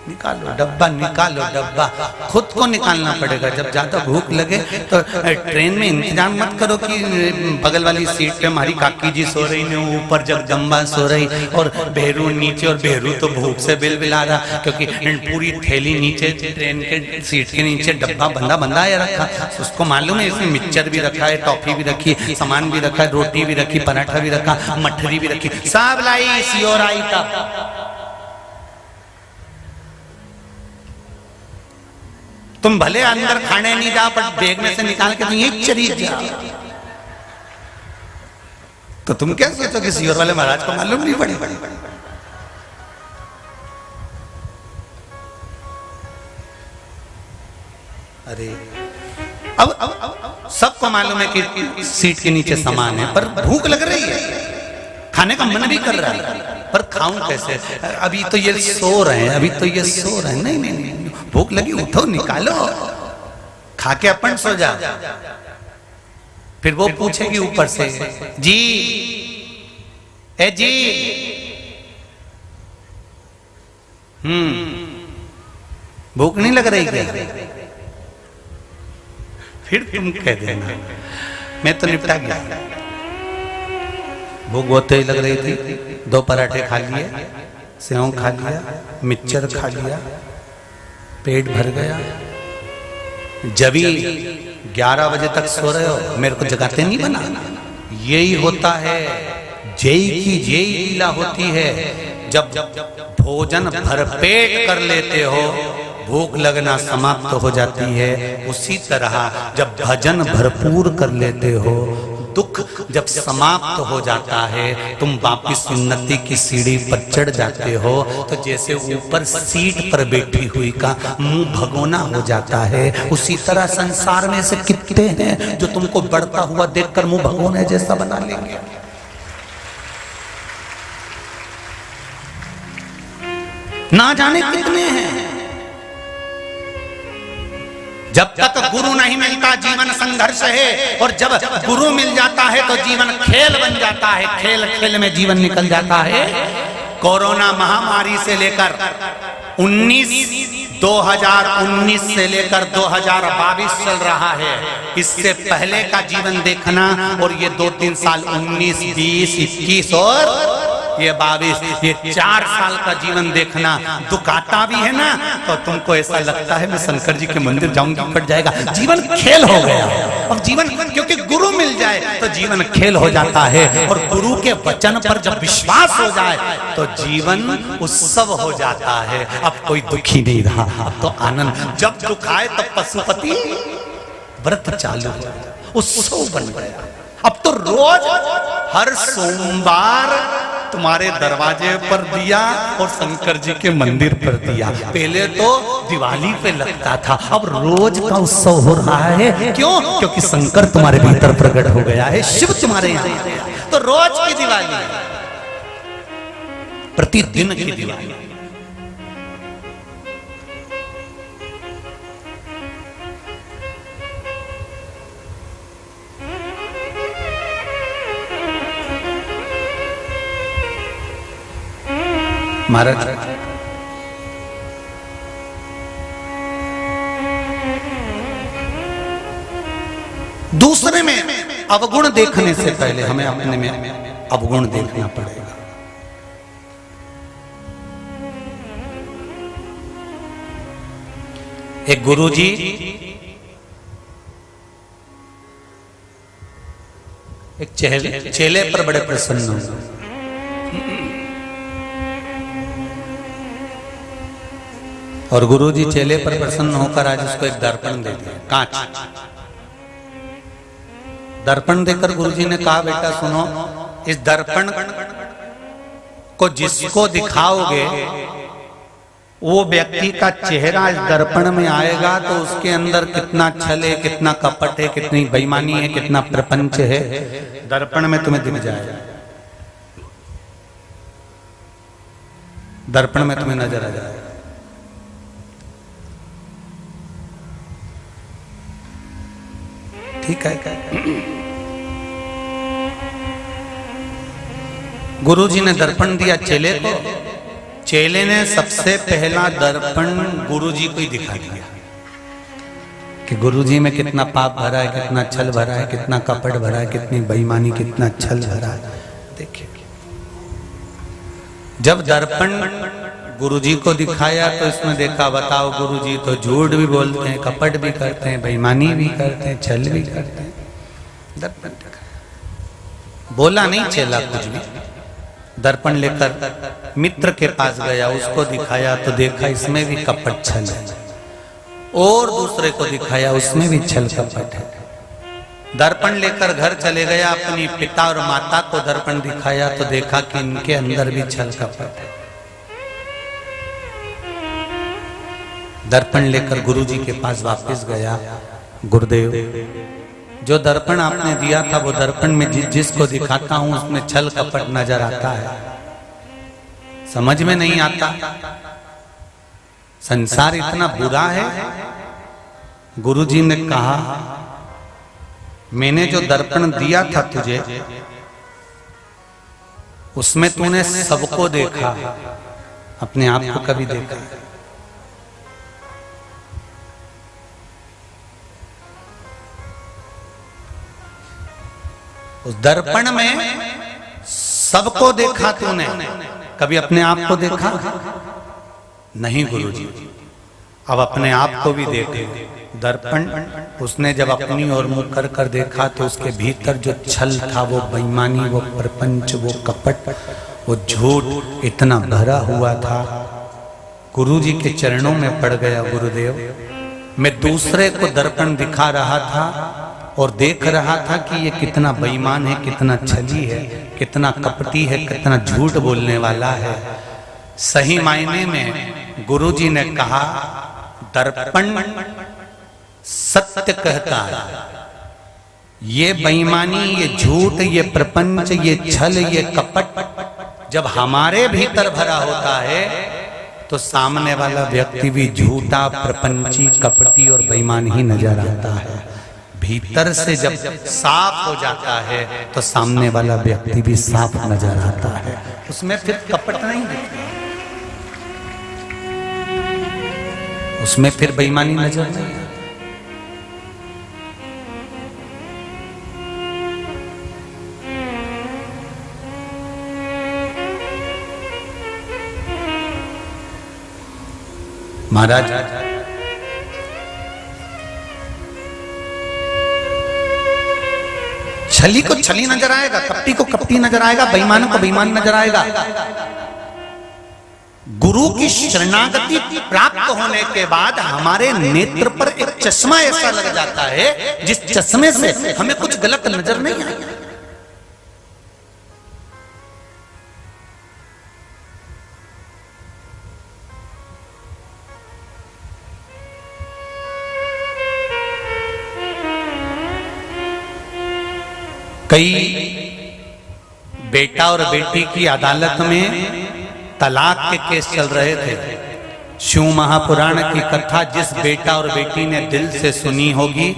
निकालो डब्बा, निकालो डब्बा। खुद को निकालना पड़ेगा। जब ज्यादा भूख लगे तो ट्रेन में इंतजाम मत करो कि बगल वाली सीट पे हमारी काकी जी सो रही, ने ऊपर जगदम्बा सो रही और बेहरू नीचे, और बेहरू तो भूख से बिलबिला रहा क्योंकि पूरी थैली नीचे ट्रेन के सीट के नीचे डब्बा बंदा बंदा आया रखा। उसको मालूम है इसमें मिक्सचर भी रखा है, टॉफी भी रखी, सामान भी रखा है, रोटी भी रखी, पराठा भी रखा, मठरी भी रखी, सब लाई सियोर आई। तब तुम भले अंदर खाने नहीं जाओ पर बैग में से निकाल के तुम एक चली जाओ। तो तुम क्या सोचो कि सियोर वाले महाराज को मालूम नहीं पड़ी? अरे अब सबको मालूम है कि सीट के नीचे सामान है, पर भूख लग रही है, खाने का मन भी कर रहा है, पर खाऊं कैसे? अभी तो ये सो रहे हैं, अभी तो ये सो रहे हैं। नहीं नहीं नहीं, भूख लगी, उठो, निकालो, खा के अपन सो जा। फिर वो पूछेगी ऊपर से, जी ए जी, भूख नहीं लग रही क्या? फिर तुम कह देना मैं तो निपटा गया। भूख बहुत तेज लग रही थी, 2 पराठे खा लिए, सेव खा लिया, मिक्सचर खा लिया, पेट भर गया। जब ही 11 बजे तक सो रहे हो, मेरे को जगाते नहीं बना। यही होता है, जय की जय लीला होती है। जब भोजन भरपेट कर लेते हो, भूख लगना समाप्त हो जाती है। उसी तरह जब भजन भरपूर कर लेते हो, दुख जब समाप्त हो जाता है, तुम वापिस उन्नति की सीढ़ी पर चढ़ जाते हो। तो जैसे ऊपर सीट पर बैठी हुई का मुंह भगोना हो जाता है, उसी तरह संसार में से कितने हैं जो तुमको बढ़ता हुआ देखकर मुंह भगोने जैसा बना लेंगे। ना जाने कितने हैं। जब तक गुरु नहीं मिलता जीवन संघर्ष है, और जब गुरु मिल जाता है तो जीवन खेल बन जाता है। खेल खेल में जीवन निकल जाता है। कोरोना महामारी से लेकर 2019 से लेकर 2022 चल रहा है। इससे पहले का जीवन देखना, और ये 2-3 साल 19, 20, 21 और ये 22, ये 4 साल का जीवन देखना। दुख आता भी है ना, तो तुमको ऐसा लगता है मैं शंकर जी के मंदिर जाऊंगा, कट जाएगा। जीवन खेल हो गया। अब जीवन, क्योंकि गुरु मिल जाए तो जीवन खेल हो जाता है, और गुरु के वचन पर जब विश्वास हो जाए तो जीवन उत्सव हो जाता है। अब कोई दुखी नहीं रहा, अब तो आनंद। जब दुख आए तो पशुपति व्रत चालू हो जाता, उत्सव बन गया। अब तो रोज हर सोमवार तुम्हारे दरवाजे पर दिया और शंकर जी के मंदिर पर दिया। पहले तो दिवाली पे लगता था, अब रोज का उत्सव हो रहा है। क्यों? क्योंकि शंकर तुम्हारे भीतर प्रकट हो गया है, शिव तुम्हारे यहाँ। तो रोज की दिवाली, प्रतिदिन की दिवाली। महाराज, दूसरे में अवगुण देखने से पहले हमें अपने में अवगुण देखना पड़ेगा। एक गुरुजी एक चेले पर बड़े प्रसन्न हुए। और गुरुजी चेले पर प्रसन्न होकर आज उसको एक दर्पण दे दिया, कांच। दर्पण देकर गुरुजी ने कहा, बेटा सुनो, इस दर्पण को जिसको दिखाओगे वो व्यक्ति का चेहरा इस दर्पण में आएगा तो उसके अंदर कितना छल है, कितना कपट है, कितनी बेईमानी है, कितना प्रपंच है, दर्पण में तुम्हें दिख जाएगा। दर्पण में तुम्हें नजर आ जाएगा। ठीक है। गुरुजी ने दर्पण दिया चेले को। चेले ने सबसे पहला दर्पण गुरुजी को ही दिखा दिया कि गुरुजी में कितना पाप भरा है, कितना छल भरा है, कितना कपट भरा है, कितनी बेईमानी, कितना छल भरा है। देखिए, जब दर्पण गुरुजी को दिखाया तो इसमें देखा, बताओ गुरुजी तो झूठ भी बोलते हैं, कपट भी करते हैं, बेईमानी भी करते हैं, छल भी करते हैं। दर्पण दिखाया, बोला नहीं चेला कुछ भी। दर्पण लेकर मित्र के पास गया, उसको दिखाया तो देखा इसमें भी कपट छल है, और दूसरे को दिखाया उसमें भी छल कपट है। दर्पण लेकर घर चले गया, अपनी पिता और माता को दर्पण दिखाया तो देखा कि इनके अंदर भी छल कपट है। दर्पण लेकर गुरुजी के पास वापस गया, गुरुदेव जो दर्पण आपने दिया था वो दर्पण में जिसको दिखाता हूं उसमें छल कपट नजर आता है, समझ में नहीं आता। संसार इतना बुरा है। गुरुजी ने कहा, मैंने जो दर्पण दिया था तुझे उसमें तूने सबको देखा, अपने आप को कभी देखा? उस दर्पण में सबको देखा तूने, कभी अपने आप को देखा? नहीं गुरुजी। अब अपने आप को भी देखे। दर्पण उसने जब अपनी ओर मुंह कर कर देखा तो उसके भीतर जो छल था, वो बेईमानी, वो प्रपंच, वो कपट, वो झूठ इतना भरा हुआ था। गुरुजी के चरणों में पड़ गया, गुरुदेव मैं दूसरे को दर्पण दिखा रहा था और देख रहा था कि ये कितना बेईमान है, कितना छली है, कितना कपटी है, कितना झूठ बोलने वाला है। सही मायने में गुरुजी ने कहा दर्पण सत्य कहता है। ये बेईमानी, ये झूठ, ये प्रपंच, ये छल, ये कपट जब हमारे भीतर भरा होता है तो सामने वाला व्यक्ति भी झूठा, प्रपंची, कपटी और बेईमान ही नजर आता है। भीतर से जब साफ हो जाता है तो सामने वाला व्यक्ति भी साफ नजर आता है, उसमें फिर कपट नहीं दिखता, उसमें फिर बेईमानी नजर नहीं आती। महाराज छली को छली नजर आएगा, कपटी को कपटी नजर आएगा, बेईमान को बेईमान नजर आएगा। गुरु की शरणागति प्राप्त होने के बाद हमारे नेत्र पर एक चश्मा ऐसा लग जाता है जिस चश्मे से हमें कुछ गलत नजर नहीं आएगा। कई बेटा और बेटी की अदालत में तलाक के केस चल रहे थे। शिव महापुराण की कथा जिस बेटा और बेटी ने दिल से सुनी होगी,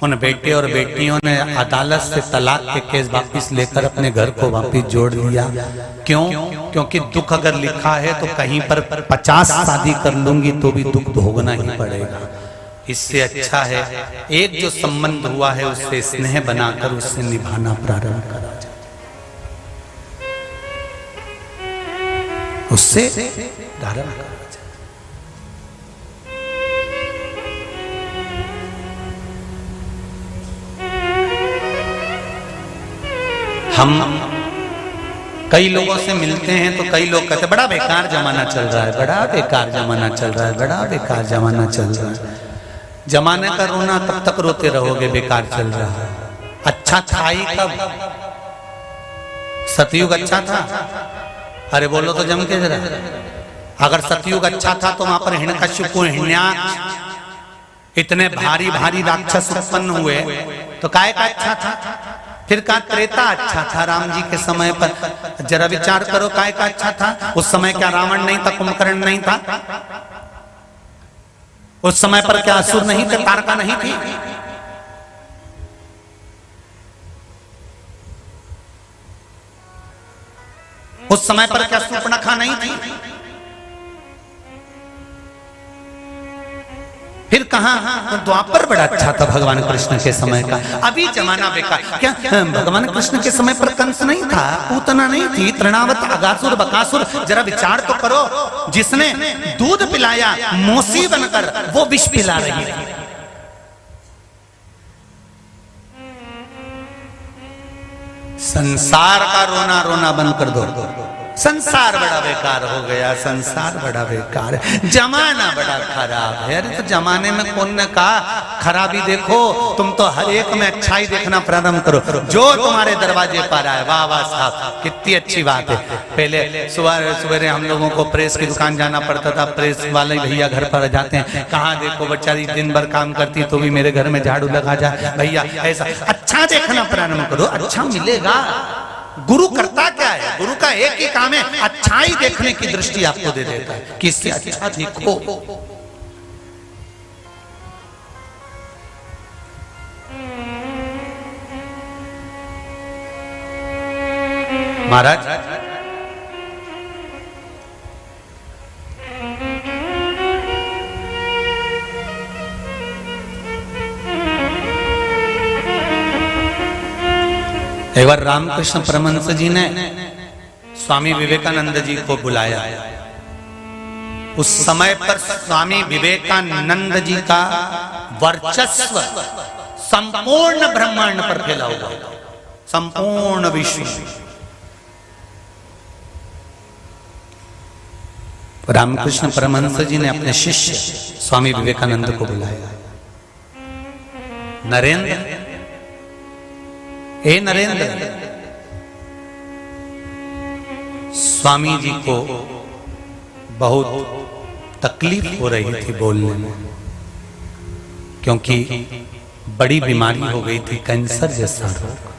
उन बेटे और बेटियों ने अदालत से तलाक के केस वापस लेकर अपने घर को वापस जोड़ लिया। क्यों? क्योंकि दुख अगर लिखा है तो कहीं पर 50 शादी कर लूंगी तो भी दुख भोगना ही पड़ेगा। इससे अच्छा है एक जो संबंध हुआ है उससे स्नेह बनाकर उससे निभाना प्रारंभ करा जाए, उससे धारण करा जाए। हम कई लोगों से मिलते हैं तो कई लोग कहते बड़ा बेकार जमाना चल रहा है, बड़ा बेकार जमाना चल रहा है, बड़ा बेकार जमाना चल रहा है। जमाने का रोना तब तक रोते रहोगे, बेकार चल रहा है। अच्छा था ही कब? सतयुग अच्छा था? अरे बोलो तो जम के जरा। अगर सतयुग अच्छा था तो वहां पर हिरण्यकश्यप, हिरण्याक्ष इतने भारी भारी राक्षस उत्पन्न हुए तो काय का अच्छा था? फिर का त्रेता अच्छा था राम जी के समय पर? जरा विचार करो काय का अच्छा था? उस समय क्या रावण नहीं था, कुंभकर्ण नहीं था? उस समय पर क्या असुर नहीं थे, तारका नहीं थी? उस समय पर क्या शूर्पणखा नहीं थी? फिर कहां? द्वापर बड़ा अच्छा था भगवान कृष्ण के समय का। अभी जमाना बेकार। क्या भगवान कृष्ण के समय पर कंस नहीं था, पूतना नहीं थी, तृणावत, अगासुर, बकासुर? जरा विचार तो करो। जिसने दूध पिलाया मौसी बनकर वो विष पिला रही थी। संसार का रोना रोना बंद कर दो। संसार बड़ा बेकार हो गया, संसार बड़ा बेकार है, जमाना बड़ा खराब है। अरे तो जमाने में कौन ने कहा खराबी देखो, तुम तो हर एक में अच्छाई देखना प्रारंभ करो। जो तुम्हारे दरवाजे पर आए, वाह वाह साहब, कितनी अच्छी बात है। पहले सुबह सवेरे हम लोगों को प्रेस की दुकान जाना पड़ता था, प्रेस वाले भैया घर पर जाते हैं, कहाँ देखो बेचारी दिन भर काम करती तो भी मेरे घर में झाड़ू लगा जाए भैया, ऐसा। अच्छा देखना प्रारंभ करो, अच्छा मिलेगा। गुरु करता क्या है? गुरु का एक ही काम है, अच्छाई देखने की दृष्टि आपको दे देता है कि इससे अच्छा देखो। महाराज एक बार रामकृष्ण परमहंस जी ने स्वामी विवेकानंद जी को बुलाया। उस समय पर स्वामी विवेकानंद जी का वर्चस्व संपूर्ण ब्रह्मांड पर फैला हुआ, संपूर्ण विश्व में। रामकृष्ण परमहंस जी ने अपने शिष्य स्वामी विवेकानंद को बुलाया। नरेंद्र, ए नरेंद्र, स्वामी जी को बहुत तकलीफ हो रही थी बोलने में, क्योंकि बड़ी बीमारी हो गई थी, कैंसर जैसा रोग।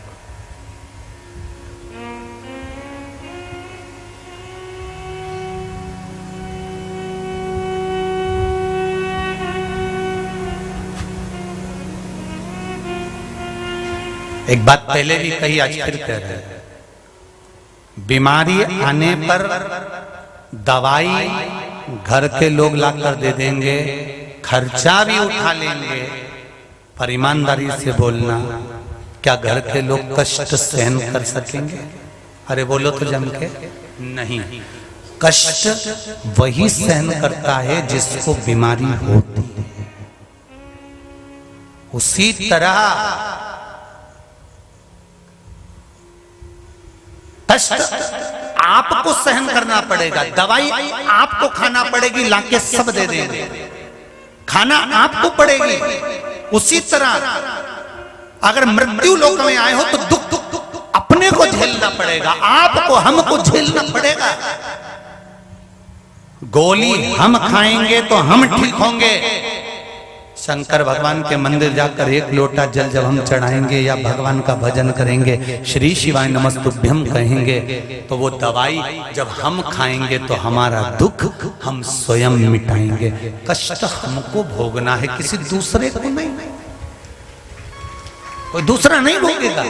एक बात पहले भी कही, आज फिर कह रहे हैं, बीमारी आने पर दवाई घर के लोग लाकर दे देंगे, खर्चा भी उठा लेंगे, पर ईमानदारी से बोलना, क्या घर के लोग कष्ट सहन कर सकेंगे? अरे बोलो तो जम के, नहीं। कष्ट वही सहन करता है जिसको बीमारी होती है। उसी तरह कष्ट आपको सहन करना पड़ेगा, दवाई आपको खाना पड़ेगी, लाके सब दे देंगे, खाना आपको पड़ेगी। उसी तरह अगर मृत्यु लोक में आए हो तो दुख अपने को झेलना पड़ेगा, आपको हमको झेलना पड़ेगा। गोली हम खाएंगे तो हम ठीक होंगे। शंकर भगवान के मंदिर जाकर एक लोटा जल जब हम चढ़ाएंगे या भगवान का भजन करेंगे, श्री शिवाय नमस्तुभ्यम कहेंगे, तो वो दवाई जब हम खाएंगे तो हमारा दुख हम स्वयं मिटाएंगे। कष्ट हमको भोगना है, किसी दूसरे को नहीं, कोई दूसरा नहीं भोगेगा।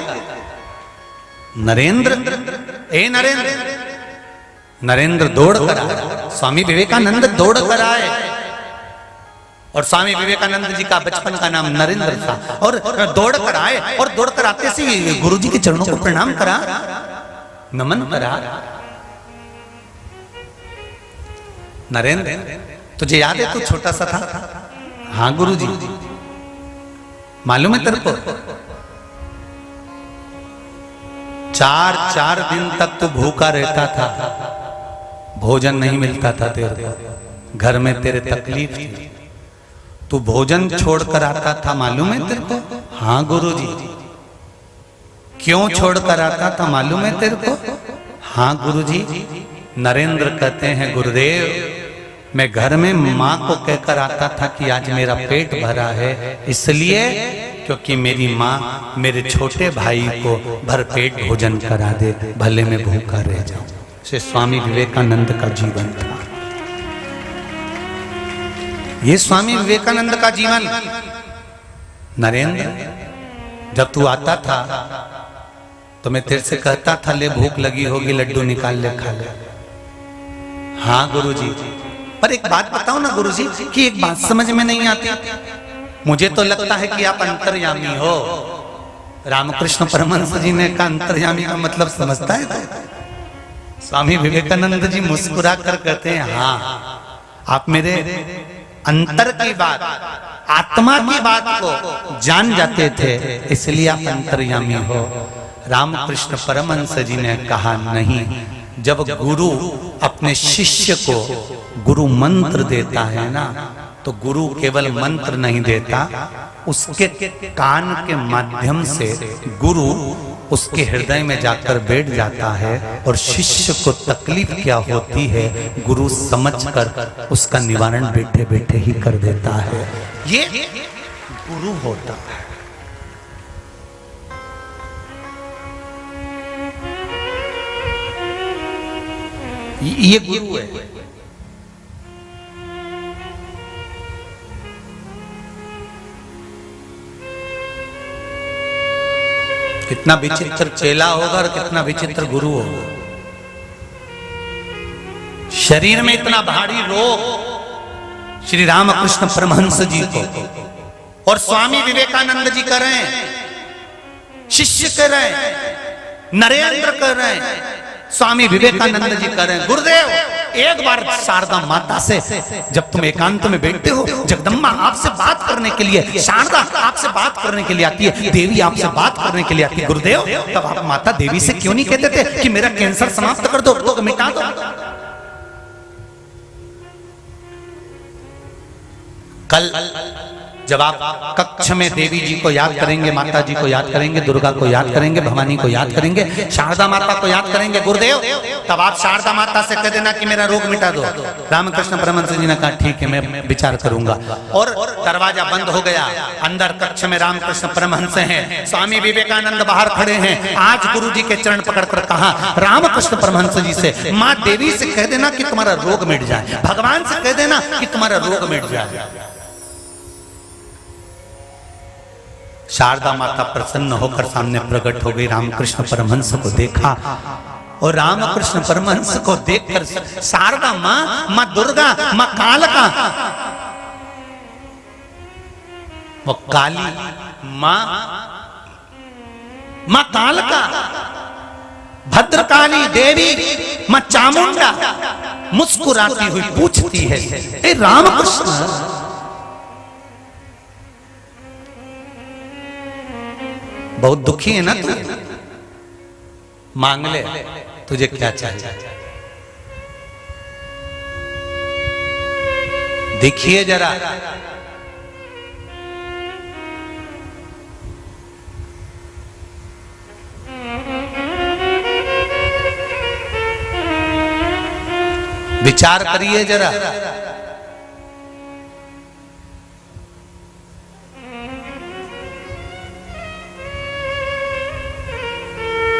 नरेंद्र, ए नरेंद्र, नरेंद्र दौड़ कर आए, स्वामी विवेकानंद दौड़ कर आए। और स्वामी विवेकानंद जी का बचपन का नाम नरेंद्र था। और दौड़ कर आए, और दौड़ कर आते से गुरु जी के चरणों को प्रणाम करा, नमन करा। नरेंद्र, तुझे याद है तू छोटा सा था? हाँ गुरु जी, मालूम है तेरे को? 4 दिन तक तू भूखा रहता था, भोजन नहीं मिलता था तेरे को, घर में तेरे तकलीफ थी, तू भोजन छोड़कर आता था, मालूम है तेरे को? हाँ गुरुजी। क्यों छोड़कर आता था मालूम है तेरे को? हाँ गुरुजी। नरेंद्र कहते हैं, गुरुदेव, मैं घर में माँ को कहकर आता था कि आज मेरा पेट भरा है, इसलिए क्योंकि मेरी माँ मेरे छोटे भाई को भरपेट भोजन करा दे, भले मैं भूखा रह जाऊं। से स्वामी विवेकानंद का जीवन था। ये स्वामी विवेकानंद का जीवन। नरेंद्र, जब तू आता था तो मैं तेरे से कहता था, ले भूख लगी होगी, लड्डू निकाल ले, खा ले। हाँ गुरुजी। पर एक बात बताओ ना गुरुजी, कि एक बात समझ में नहीं आती, मुझे तो लगता है कि आप अंतर्यामी हो। रामकृष्ण परमहंस जी ने कहा अंतर्यामी का मतलब समझता है? स्वामी विवेकानंद जी मुस्कुरा कर कहते हैं, हाँ, आप मेरे अंतर की बात, आत्मा की बात को जान जाते थे, इसलिए आप अंतर्यामी हो। रामकृष्ण परमहंस जी ने कहा, नहीं, जब गुरु अपने शिष्य को गुरु मंत्र देता है ना, तो गुरु केवल मंत्र नहीं देता, उसके कान के माध्यम से गुरु उसके हृदय में जाकर बैठ जाता है, और शिष्य को तकलीफ क्या होती है गुरु समझकर उसका निवारण बैठे बैठे ही कर देता है। ये गुरु होता है। ये गुरु है। कितना विचित्र चेला होगा और कितना विचित्र गुरु होगा। शरीर में इतना भारी रोग श्री रामकृष्ण परमहंस जी को, और स्वामी विवेकानंद जी कर रहे हैं, शिष्य कर रहे हैं, नरेंद्र कह रहे हैं, स्वामी विवेकानंद जी कह रहे हैं, गुरुदेव एक बार शारदा माता से जब तुम एकांत में बैठते हो, जगदम्बा आपसे बात करने के लिए, शारदा आपसे बात करने के लिए आती है, देवी आपसे बात करने के लिए आती है, गुरुदेव तब आप माता देवी से क्यों नहीं कहते थे कि मेरा कैंसर समाप्त कर दो, रोग मिटा दो? कल जब आप कक्ष में देवी जी को याद करेंगे, माता जी को याद करेंगे, दुर्गा को याद करेंगे, भवानी को याद करेंगे, शारदा माता को याद करेंगे, गुरुदेव तब आप शारदा माता से कह देना कि मेरा रोग मिटा दो। रामकृष्ण परमहंस जी ने कहा ठीक है, मैं विचार करूंगा। और दरवाजा बंद हो गया, अंदर कक्ष में रामकृष्ण परमहंस हैं, स्वामी विवेकानंद बाहर खड़े हैं। आज गुरु जी के चरण पकड़कर कहा रामकृष्ण परमहंस जी से, माँ देवी से कह देना कि तुम्हारा रोग मिट जाए, भगवान से कह देना कि तुम्हारा रोग मिट जाए। शारदा माता प्रसन्न होकर सामने प्रकट हो गई, रामकृष्ण परमहंस को देखा और रामकृष्ण परमहंस को देखकर शारदा माँ दुर्गा, माँ कालका, वो काली माँ कालका, भद्रकाली देवी, माँ चामुंडा मुस्कुराती हुई पूछती है, ए रामकृष्ण बहुत दुखी है ना तू, मांग ले, तुझे क्या चाहिए? देखिए जरा, विचार करिए जरा।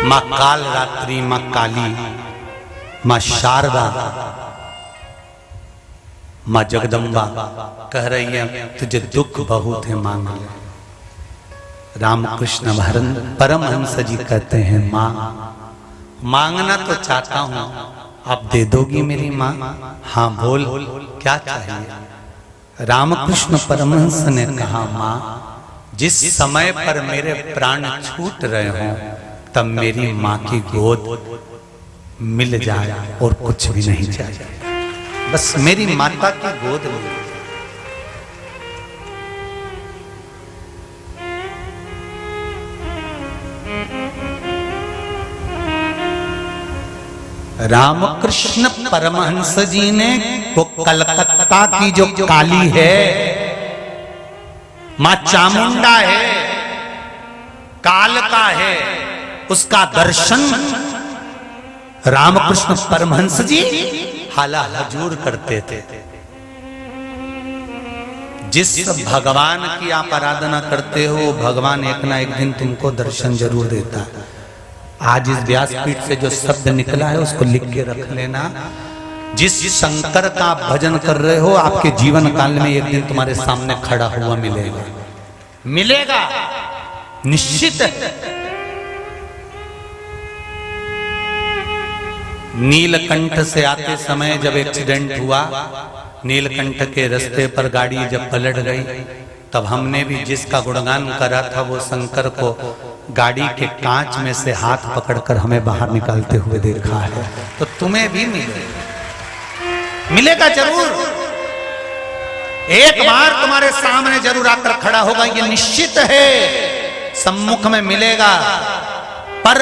माँ काल रात्रि, माँ काली, माँ शारदा, माँ जगदम्बा कह रही है तुझे दुख बहुत है, मांग ले। रामकृष्ण परमहंस जी कहते हैं माँ मांगना तो चाहता हूं, आप दे दोगी मेरी माँ? हाँ बोल, क्या चाहिए? रामकृष्ण परमहंस ने कहा माँ जिस समय पर मेरे प्राण छूट रहे हों तब मेरी माँ की गोद मिल जाए और कुछ भी नहीं चाहिए, बस मेरी माता की गोद मिल जाए। रामकृष्ण परमहंस जी ने वो कलकत्ता की जो काली है, मां चामुंडा है, कालका है, उसका दर्शन रामकृष्ण परमहंस जी हाला हजूर करते थे। जिस भगवान की आप आराधना करते हो भगवान एक ना एक दिन तुमको दर्शन जरूर देता है। आज इस व्यासपीठ से जो शब्द निकला है उसको लिख के रख लेना। जिस शंकर का आप भजन कर रहे हो आपके जीवन काल में एक दिन तुम्हारे सामने खड़ा हुआ मिलेगा, मिलेगा निश्चित है। नीलकंठ से आते समय जब एक्सीडेंट हुआ, नीलकंठ के रास्ते पर गाड़ी जब पलट गई तब हमने भी जिसका गुणगान करा था वो शंकर को गाड़ी के कांच में से हाथ पकड़कर हमें बाहर निकालते हुए देखा है। तो तुम्हें भी मिलेगा जरूर, एक बार तुम्हारे सामने जरूर आकर खड़ा होगा, ये निश्चित है, सम्मुख में मिलेगा। पर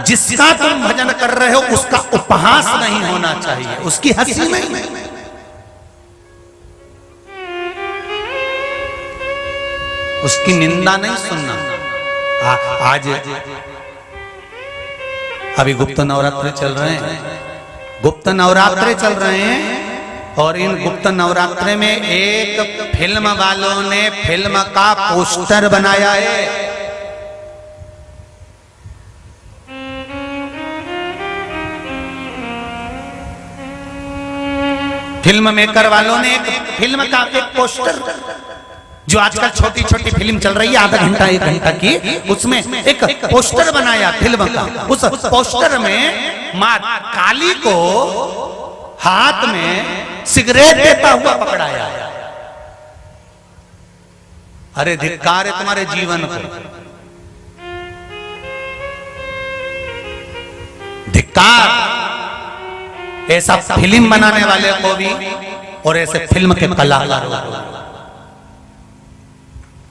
जिसका तुम भजन कर रहे हो उसका उपहास नहीं होना चाहिए, उसकी हंसी नहीं, उसकी निंदा नहीं सुनना। आज अभी गुप्त नवरात्रे चल रहे हैं, गुप्त नवरात्रे चल रहे हैं और इन गुप्त नवरात्रे में एक फिल्म वालों ने फिल्म का पोस्टर बनाया है। फिल्म मेकर वालों ने एक फिल्म का एक पोस्टर, जो आजकल छोटी छोटी फिल्म चल रही है आधा घंटा एक घंटा की, उसमें एक पोस्टर बनाया फिल्म का। उस पोस्टर में मां काली को हाथ में सिगरेट देता हुआ पकड़ाया। अरे धिक्कार है तुम्हारे जीवन को। धिक्कार ऐसा फिल्म बनाने वाले को भी और ऐसे फिल्म के कलाकारों को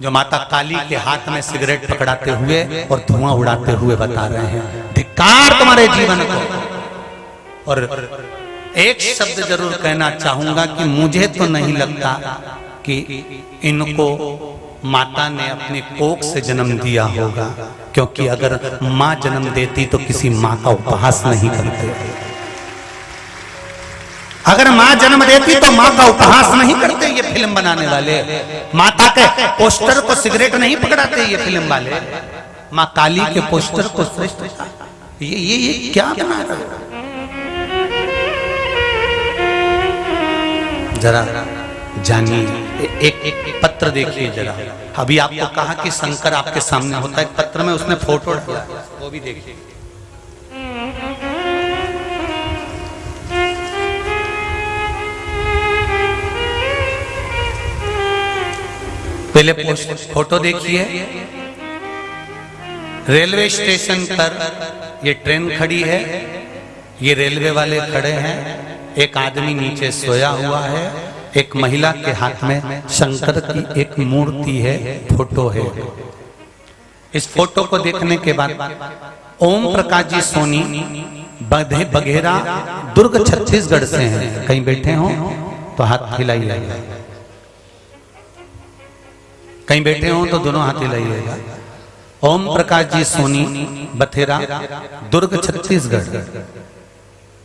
जो माता काली के हाथ में सिगरेट पकड़ाते हुए और धुआं उड़ाते हुए बता रहे हैं धिक्कार तुम्हारे जीवन को। और एक शब्द जरूर कहना चाहूंगा कि मुझे तो नहीं लगता कि इनको माता ने अपनी कोख से जन्म दिया होगा, क्योंकि अगर माँ जन्म देती तो किसी माँ का उपहास नहीं करते। अगर माँ जन्म देती तो माँ का उपहास नहीं करते ये फिल्म बनाने वाले। माता के पोस्टर को सिगरेट नहीं पकड़ाते ये फिल्म वाले। माँ काली के पोस्टर को श्रेष्ठ ये क्या बना रहा है? जरा जानिए, एक पत्र देखिए जरा। अभी आपको कहा कि शंकर आपके सामने होता है, पत्र में उसने फोटो डाला, वो भी देखिए। पहले फोटो देखिए। रेलवे स्टेशन पर ये ट्रेन खड़ी है, ये रेलवे वाले खड़े हैं, एक आदमी नीचे सोया हुआ है, एक महिला के हाथ में शंकर की एक मूर्ति है, फोटो है। इस फोटो को देखने के बाद ओम प्रकाश जी सोनी बघेरा दुर्ग छत्तीसगढ़ से हैं, कहीं बैठे हो तो हाथ हिलाइए, कहीं बैठे हो तो दोनों हाथ हिलाइएगा। ओम प्रकाश जी सोनी बथेरा दुर्ग छत्तीसगढ़।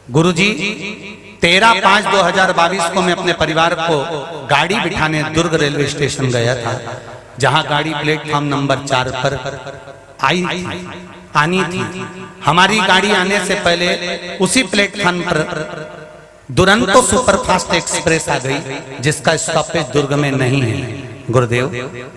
गुरुजी 13/5/2022 को मैं अपने परिवार को गाड़ी बिठाने दुर्ग रेलवे स्टेशन गया था, जहां गाड़ी प्लेटफॉर्म नंबर 4 पर आनी थी। हमारी गाड़ी आने से पहले उसी प्लेटफॉर्म पर दुरंतो सुपरफास्ट एक्सप्रेस आ गई, जिसका स्टॉपेज दुर्ग में नहीं है। गुरुदेव,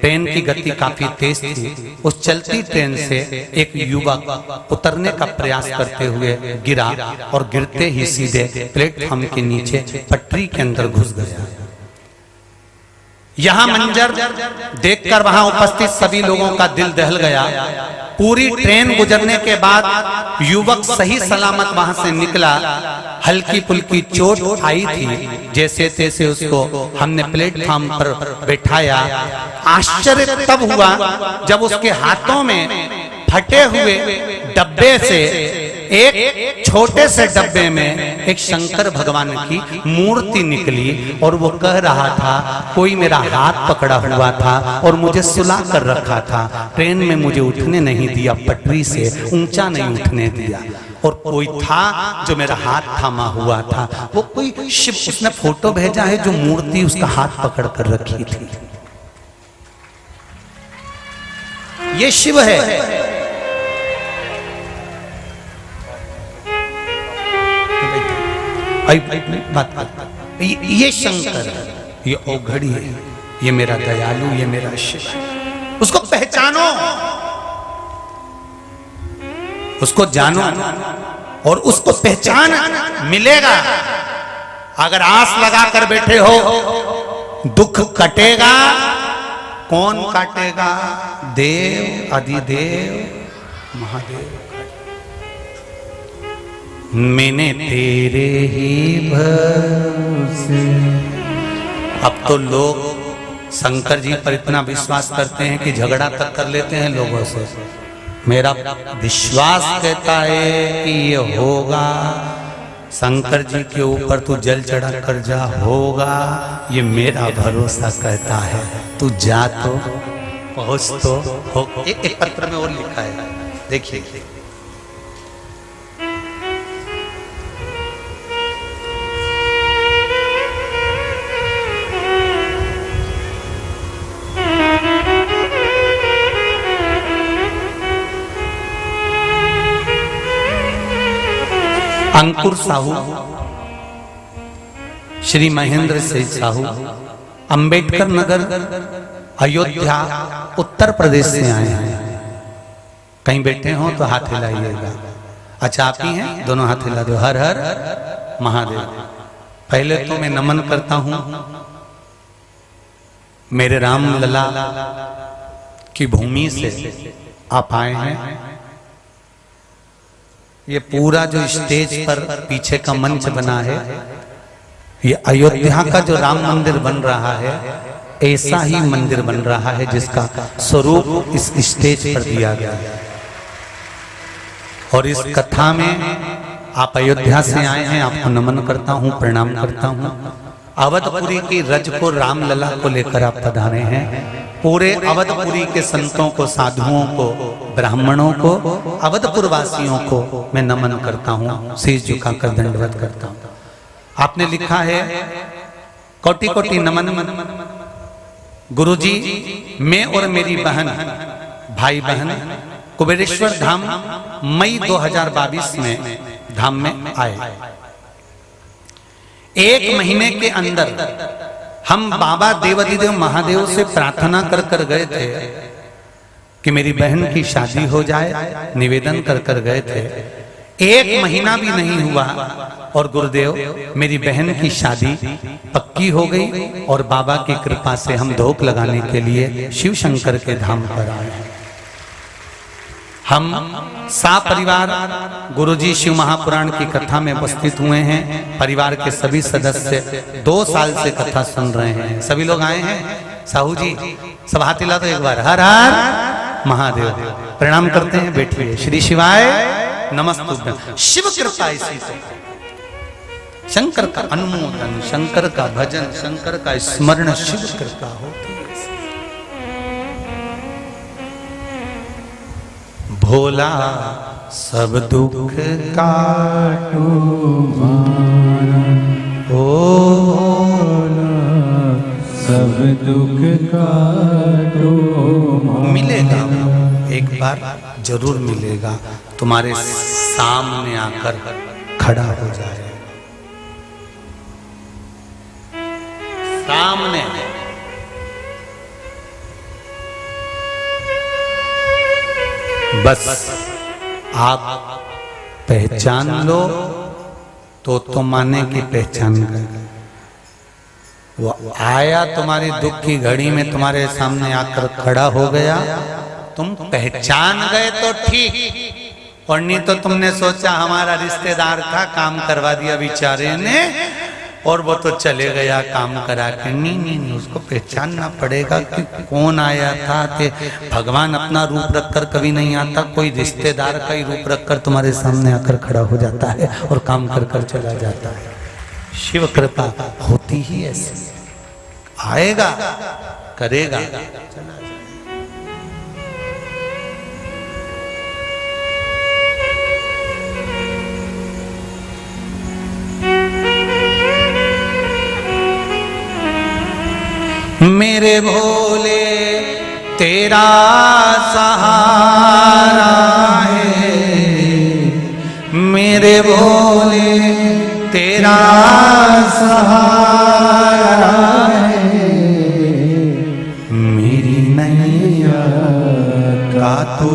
ट्रेन की गति काफी तेज थी। उस चलती ट्रेन से एक युवक उतरने का प्रयास करते हुए गिरा और गिरते ही सीधे प्लेटफॉर्म के नीचे पटरी के अंदर घुस गया। यह मंजर देखकर वहां उपस्थित सभी लोगों का दिल दहल गया। पूरी ट्रेन गुजरने के बाद युवक सही सलामत वहां से निकला। हल्की फुल्की चोट आई थी, जैसे तैसे उसको हमने प्लेटफॉर्म पर बैठाया। आश्चर्य तब हुआ जब उसके हाथों में फटे हुए डब्बे से एक छोटे से डब्बे में एक शंकर भगवान की मूर्ति निकली और वो कह रहा था, कोई मेरा हाथ पकड़ा हुआ था और मुझे सुला कर रखा था, ट्रेन में मुझे उठने नहीं दिया, पटरी से ऊंचा नहीं उठने दिया, और कोई था जो मेरा हाथ थामा हुआ था। वो कोई शिव, उसने फोटो भेजा है जो मूर्ति उसका हाथ पकड़ कर रखी थी। ये शिव है। ये शंकर है, ये औघड़ी है, ये मेरा दयालु, ये मेरा शिव है। उसको पहचानो, उसको जानो और उसको पहचान मिलेगा। अगर आस लगा कर बैठे हो, दुख कटेगा। कौन काटेगा? देव, अधिदेव, महादेव। मैंने तेरे ही भरोसे। अब तो लोग शंकर जी पर इतना विश्वास करते हैं कि झगड़ा तक कर लेते हैं लोगों से। मेरा विश्वास कहता है कि ये होगा। शंकर जी के ऊपर तू जल चढ़ा कर जा, होगा। ये मेरा भरोसा कहता है। तू जा तो पहुंच तो हो। एक पत्र में और लिखा है, देखिए। अंकुर साहू, श्री महेंद्र सिंह साहू, अंबेडकर नगर, अयोध्या, उत्तर प्रदेश से आए हैं। कहीं बैठे हो तो हाथ हिलाइएगा। अच्छा, आप ही हैं? दोनों हाथ हिला दो। हर हर महादेव। पहले तो मैं नमन करता हूं मेरे राम लला की भूमि से आप आए हैं। ये पूरा जो स्टेज पर पीछे का मंच बना है, ये अयोध्या का जो राम मंदिर बन रहा है, ऐसा ही मंदिर बन रहा है जिसका स्वरूप इस स्टेज पर दिया गया है। और इस कथा में आप अयोध्या से आए हैं, आपको नमन करता हूं, प्रणाम करता हूं। अवधपुरी की रज को, रामलला को लेकर आप पधारे हैं। पूरे अवधपुरी के संतों को, साधुओं को, ब्राह्मणों को, अवधपुर वासियों को मैं नमन करता हूं, शीश झुकाकर दंडवत करता हूं। आपने लिखा है, कोटि कोटि नमन गुरुजी, मैं और मेरी बहन, भाई बहन कुबेरेश्वर धाम मई 2022 में धाम में आए। एक महीने के अंदर हम बाबा देवाधिदेव महादेव से प्रार्थना कर कर गए थे कि मेरी बहन की शादी हो जाए, निवेदन कर कर गए थे। एक महीना भी नहीं हुआ और गुरुदेव मेरी बहन की शादी पक्की हो गई और बाबा की कृपा से हम धोख लगाने के लिए शिव शंकर के धाम पर आए हैं। हम परिवार गुरुजी शिव महापुराण की कथा में उपस्थित हुए हैं। परिवार के सभी सदस्य 2 साल से कथा सुन रहे हैं। सभी लोग आए हैं। साहू जी सब हाथ हिला दो एक बार। हर हर महादेव। प्रणाम करते हैं, बैठिए। श्री शिवाय नमस्तुभ्यं। शिव कृपा इसी से, शंकर का अनुमोदन, शंकर का भजन, शंकर का स्मरण, शिव कृपा होती है। भोला सब दुख काटो मारा, ओ भोला सब दुख काटो मारा। मिलेगा, एक बार जरूर मिलेगा। तुम्हारे सामने आकर खड़ा हो जाए, सामने। बस आप पहचान लो तो माने की पहचान गए। वो आया तुम्हारी दुख की घड़ी में, तुम्हारे सामने आकर खड़ा हो गया, तुम पहचान गए तो ठीक, और नहीं तो तुमने सोचा हमारा रिश्तेदार था, काम करवा दिया बेचारे ने और वो तो चले गया काम करा के। नहीं, उसको पहचानना पड़ेगा कि कौन आया था। कि भगवान अपना रूप रखकर कभी नहीं आता, कोई रिश्तेदार का ही रूप रखकर तुम्हारे सामने आकर खड़ा हो जाता है और काम कर कर चला जाता है। शिव कृपा होती ही ऐसी, आएगा करेगा चला। मेरे भोले तेरा सहारा है, मेरे भोले तेरा सहारा है, मेरी नैया का तो